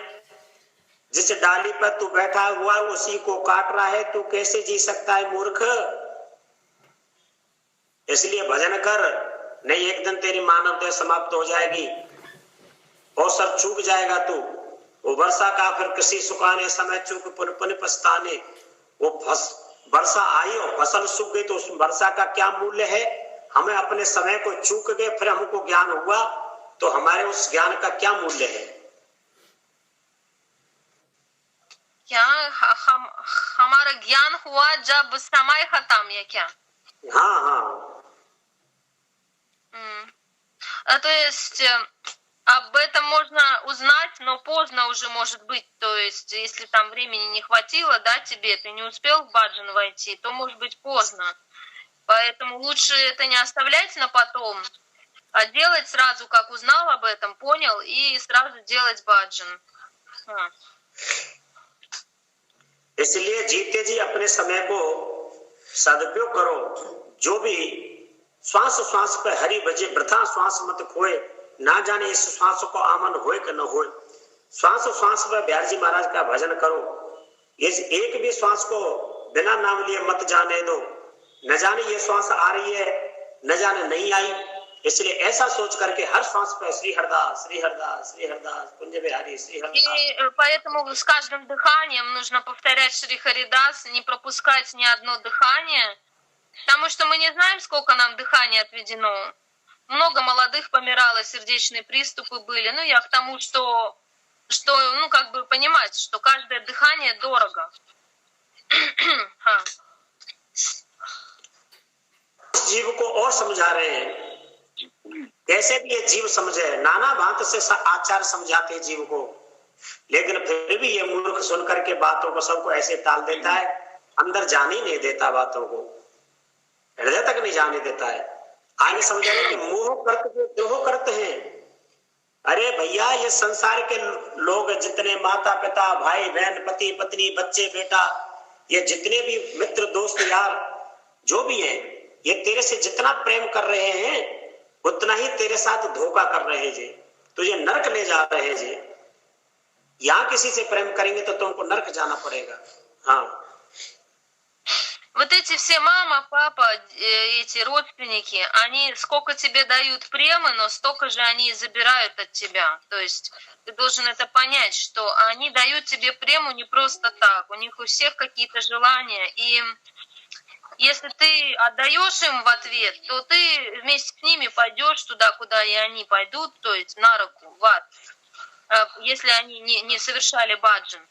जिस डाली पर तू बैठा हुआ उसी को काट रहा है, तू कैसे जी सकता है मूर्ख। इसलिए भजन कर, नहीं एक दिन तेरी मानव देह समाप्त हो जाएगी और सब चूक जाएगा तू। वो वर्षा का फिर कृषि सुखाने समय चूक पुन पछताने। वो वर्षा आई और फसल सूख गई तो उस वर्षा का क्या मूल्य है? हमें अपने समय को चूक गए, फिर हमको ज्ञान हुआ तो हमारे उस ज्ञान का क्या मूल्य है? क्या हमारा ज्ञान हुआ जब समय खत्म या क्या? हाँ हाँ। То есть об этом можно узнать, но поздно уже может быть. То есть если там времени не хватило, да, тебе, ты не успел в баджан войти, то может быть поздно. Поэтому лучше это не оставлять на потом, а делать сразу, как узнал об этом, понял, и сразу делать баджан. इसलिए जीते जी अपने समय को सदुपयोग करो। जो भी श्वास श्वास पर हरि भजे, वृथा श्वास मत खोए, ना जाने इस श्वास को आमन होए कि न होए। श्वास श्वास पर बिहार जी महाराज का भजन करो। इस एक भी श्वास को बिना नाम लिए मत जाने दो। न जाने ये श्वास आ रही है, न जाने नहीं आई, इसलिए ऐसा सोच करके हर श्वास पर श्री हरदास, श्री हरदास, श्री हरदास, कुंज बिहारी, श्री हरदास। И поэтому с каждым дыханием нужно повторять Шри Харидас, не пропускать ни одно дыхание, потому что мы не знаем, сколько нам дыхания отведено. Много молодых помирало, сердечные приступы были. Ну, я к тому, что ну, как бы понимать, что каждое дыхание дорого. जीव को और समझा रहे हैं, कैसे भी ये जीव समझे। नाना भांत से आचार समझाते जीव को, लेकिन फिर भी ये मूर्ख सुन करके बातों को सबको ऐसे टाल देता है, अंदर जाने ही नहीं देता बातों को। हृदय तक नहीं जाने देता है। आगे समझाएंगे कि मोह कर्त जो द्रोह करते हैं। अरे भैया, ये संसार के लोग जितने माता पिता भाई बहन पति पत्नी बच्चे बेटा, ये जितने भी मित्र दोस्त यार जो भी हैं, ये तेरे से जितना प्रेम कर रहे हैं उतना ही तेरे साथ धोखा कर रहे हैं जी, तुझे नरक ले जा रहे हैं जी। यहाँ किसी से प्रेम करेंगे तो तुमको नरक जाना पड़ेगा। हाँ, Вот эти все мама, папа, эти родственники, они сколько тебе дают премы, но столько же они и забирают от тебя. То есть ты должен это понять, что они дают тебе прему не просто так. У них у всех какие-то желания. И если ты отдаешь им в ответ, то ты вместе с ними пойдешь туда, куда и они пойдут, то есть на руку, в ад, если они не совершали баджан.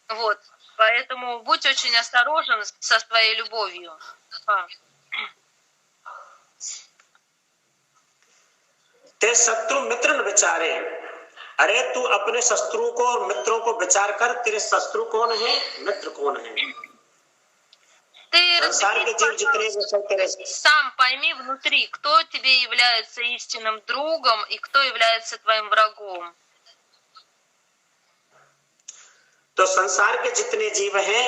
Вот. Поэтому будь очень осторожен со своей любовью. ते शत्रु मित्र न विचारे। अरे तू अपने शत्रु को और मित्रों को विचार कर, तेरे शत्रु कौन है मित्र कौन है। Ты संसार के जीव जितने वो सब तेरे сам пойми внутри, кто тебе является истинным другом и кто является твоим врагом. तो संसार के जितने जीव हैं,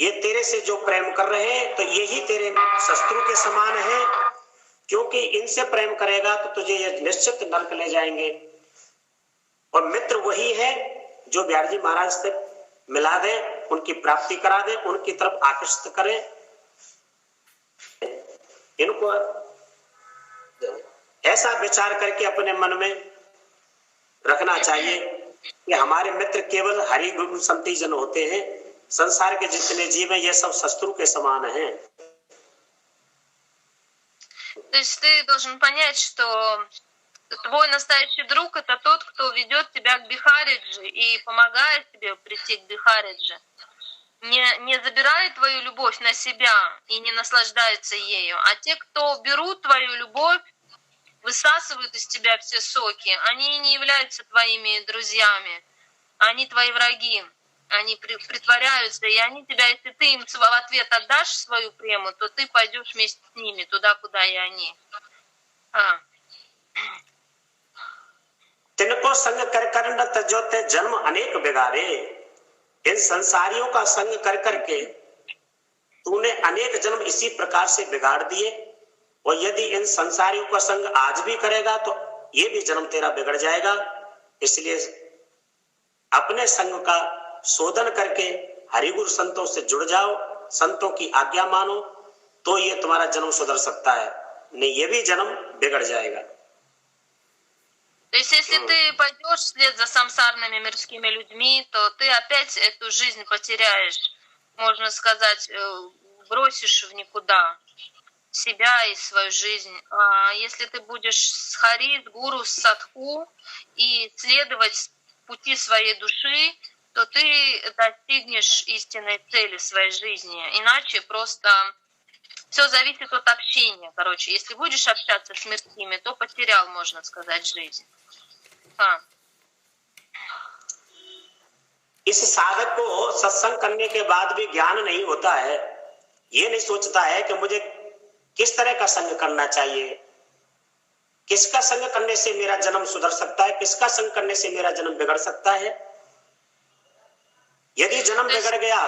ये तेरे से जो प्रेम कर रहे हैं तो यही तेरे शत्रु के समान है, क्योंकि इनसे प्रेम करेगा तो तुझे ये निश्चित नरक ले जाएंगे। और मित्र वही है जो बिहारी जी महाराज से मिला दे, उनकी प्राप्ति करा दे, उनकी तरफ आकर्षित करे। इनको ऐसा विचार करके अपने मन में रखना चाहिए कि हमारे मित्र केवल हरि गुरु संती जन होते हैं। संसार के जितने जीव हैं ये सब शत्रु के समान हैं। То есть ты должен понять, что твой настоящий друг — это тот, кто ведет тебя к Бихариджи и помогает тебе прийти к Бихариджи. Не забирает твою любовь на себя и не наслаждается ею, а те, кто берут твою любовь, высасывают из тебя все соки, они не являются твоими друзьями, они твои враги, они притворяются, и они тебя, если ты им в ответ отдашь свою прему, то ты пойдешь вместе с ними туда, куда и они. तिनको संग कर कर न तजोते जन्म अनेक बिगाड़े। इन संसारियों का संग कर करके तूने अनेक जन्म इसी प्रकार से बिगाड़ दिए, और यदि इन संसारियों का संग आज भी करेगा तो ये भी जन्म तेरा बिगड़ जाएगा। इसलिए अपने संग का शोधन करके हरिगुरु संतों से जुड़ जाओ, संतों की आज्ञा मानो, तो ये तुम्हारा जन्म सुधर सकता है, नहीं ये भी जन्म बिगड़ जाएगा। То есть, если ты пойдешь вслед за самсарными мирскими людьми, то ты опять эту жизнь потеряешь, можно сказать, бросишь в никуда себя и свою жизнь. А если ты будешь с Хари, с Гуру, с Садху и следовать пути своей души, то ты достигнешь истинной цели своей жизни. Иначе просто все зависит от общения. Короче, если будешь общаться с мирскими, то потерял, можно сказать, жизнь. इस साधक को सत्संग करने के बाद भी ज्ञान नहीं होता है, ये नहीं सोचता है कि मुझे किस तरह का संग करना चाहिए, किसका संग करने से मेरा जन्म सुधर सकता है, किसका संग करने से मेरा जन्म बिगड़ सकता है। यदि जन्म बिगड़ गया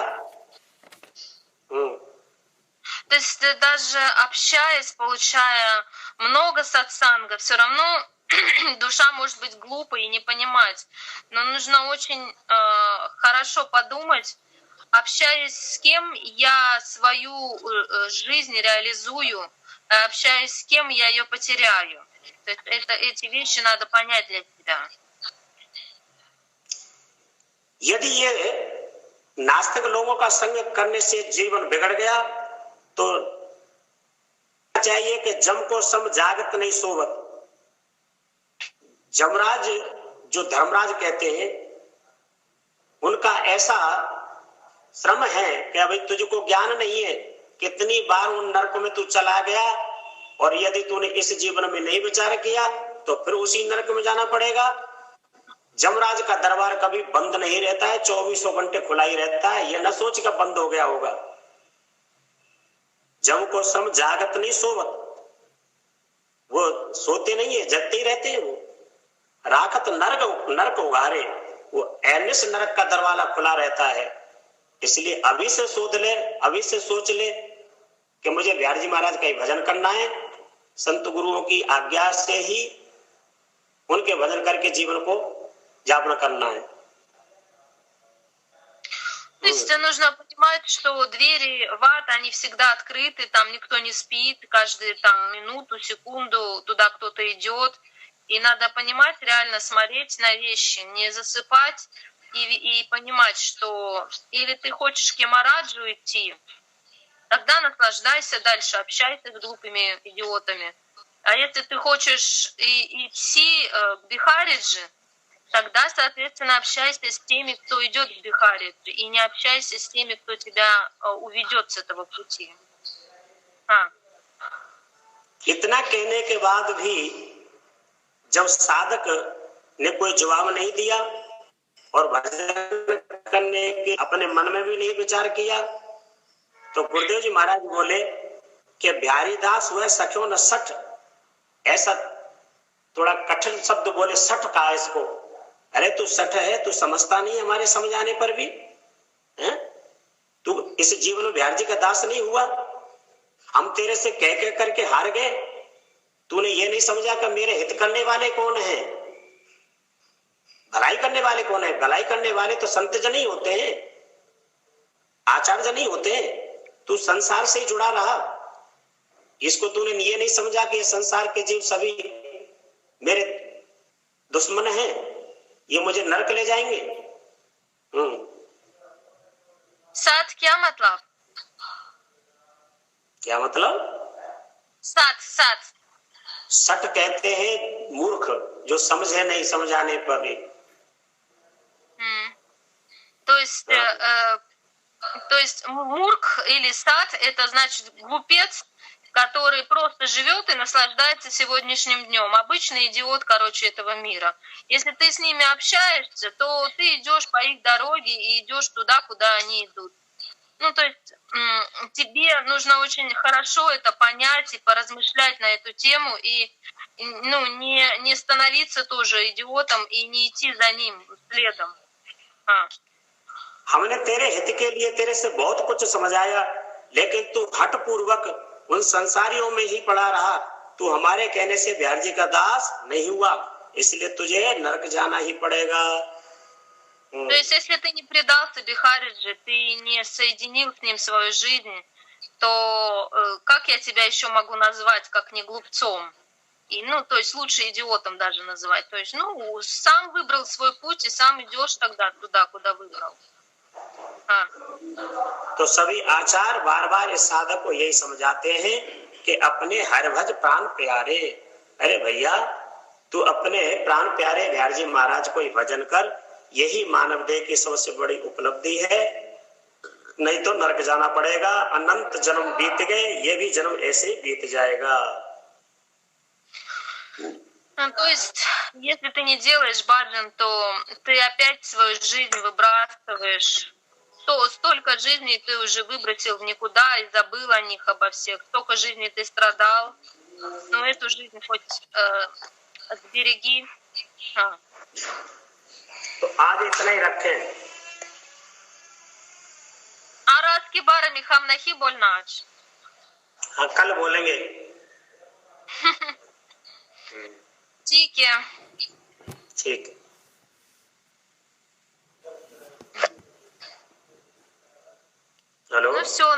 То есть даже общаясь, получая много сатсанга, все равно душа может быть глупой и не понимать. Но нужно очень хорошо подумать, общаясь с кем я свою жизнь реализую, общаясь с кем я ее потеряю. То есть эти вещи надо понять для себя. यदि ये नास्तिक लोगों का संग करने से जीवन बिगड़ गया तो चाहिए कि जम को सम जागत नहीं सोवत। जमराज जो धर्मराज कहते हैं, उनका ऐसा श्रम है कि अभी तुझको ज्ञान नहीं है, कितनी बार उन नरक में तू चला गया, और यदि तूने इस जीवन में नहीं विचार किया तो फिर उसी नरक में जाना पड़ेगा। जमराज का दरबार कभी बंद नहीं रहता है, 24 घंटे खुला ही रहता है। यह न सोच कर बंद हो गया होगा। जम को सम जागत नहीं सोवत, वो सोते नहीं है, जगते ही रहते हैं। वो राखत नरक उगारे, वो एनिस नरक का दरवाजा खुला रहता है। इसलिए अभी से सोच ले, अभी से सोच ले कि मुझे बिहारी जी महाराज का ही भजन करना है, संत गुरुओं की आज्ञा से ही उनके भजन करके जीवन को यापन करना है। То есть нужно понимать, что двери в ад, они всегда открыты, там никто не спит, каждую там минуту, секунду туда кто-то идет. И надо понимать, реально смотреть на вещи, не засыпать и понимать, что или ты хочешь к Ямараджу идти, тогда наслаждайся дальше, общайся с глупыми идиотами. А если ты хочешь идти к Бихариджи, тогда, соответственно, общайся с теми, кто идет к Бихариджи, и не общайся с теми, кто тебя уведет с этого пути. इतना कहने के बाद भी जब साधक ने कोई जवाब नहीं दिया और भजन करने के अपने मन में भी नहीं विचार किया, तो गुरुदेव जी महाराज बोले कि बिहारी दास हुए सख्यो न सठ। ऐसा थोड़ा कठिन शब्द बोले, सठ कहा इसको। अरे तू सठ है, तू समझता नहीं हमारे समझाने पर भी है? तू इस जीवन में बिहारी जी का दास नहीं हुआ। हम तेरे से कह करके हार गए। तूने ये नहीं समझा कि मेरे हित करने वाले कौन है, भलाई करने वाले कौन है। भलाई करने वाले तो संत जन ही होते हैं, आचार्य जन ही होते हैं। तू संसार से ही जुड़ा रहा। इसको तूने ये नहीं समझा कि ये संसार के जीव सभी मेरे दुश्मन हैं, ये मुझे नरक ले जाएंगे। साथ क्या मतलब? क्या मतलब? साथ सट कहते हैं मूर्ख, जो समझे नहीं समझाने पर भी। То есть мурх или сад, это значит глупец, который просто живет и наслаждается сегодняшним днем. Обычный идиот, короче, этого мира. Если ты с ними общаешься, то ты идешь по их дороге и идешь туда, куда они идут. Ну, то есть тебе нужно очень хорошо это понять и поразмышлять на эту тему, и не становиться тоже идиотом и не идти за ним следом. हमने तेरे हित के लिए तेरे से बहुत कुछ समझाया, लेकिन तू हठ पूर्वक उन संसारियों में ही पड़ा रहा। तू हमारे कहने से बिहारी जी का दास नहीं हुआ, इसलिए तुझे नरक जाना ही पड़ेगा। То есть, если ты не предался Бихариджи, ты не соединил с ним свою жизнь, то как я тебя еще могу назвать, как не глупцом? И, то есть лучше идиотом даже называть. То есть, сам выбрал свой путь и сам идешь тогда туда, куда выбрал. तो सभी आचार बार बार इस साधक को यही समझाते हैं कि अपने हर भज प्राण प्यारे। अरे भैया, तू अपने प्राण प्यारे बिहारी जी महाराज को ही भजन कर, यही मानव देह की सबसे बड़ी उपलब्धि है। नहीं तो नरक जाना पड़ेगा। अनंत जन्म बीत गए, ये भी जन्म ऐसे ही बीत जाएगा। То есть, если ты не делаешь баджан, то ты опять свою жизнь выбрасываешь. Столько жизней ты уже выбросил в никуда и забыл о них, обо всех. Столько жизней ты страдал. Но эту жизнь хоть сбереги. तो आज इतना ही रखें। आज के बारे में हम नहीं बोलना आज। हाँ, कल बोलेंगे। ठीक है। ठीक है। हेलो। Ну все,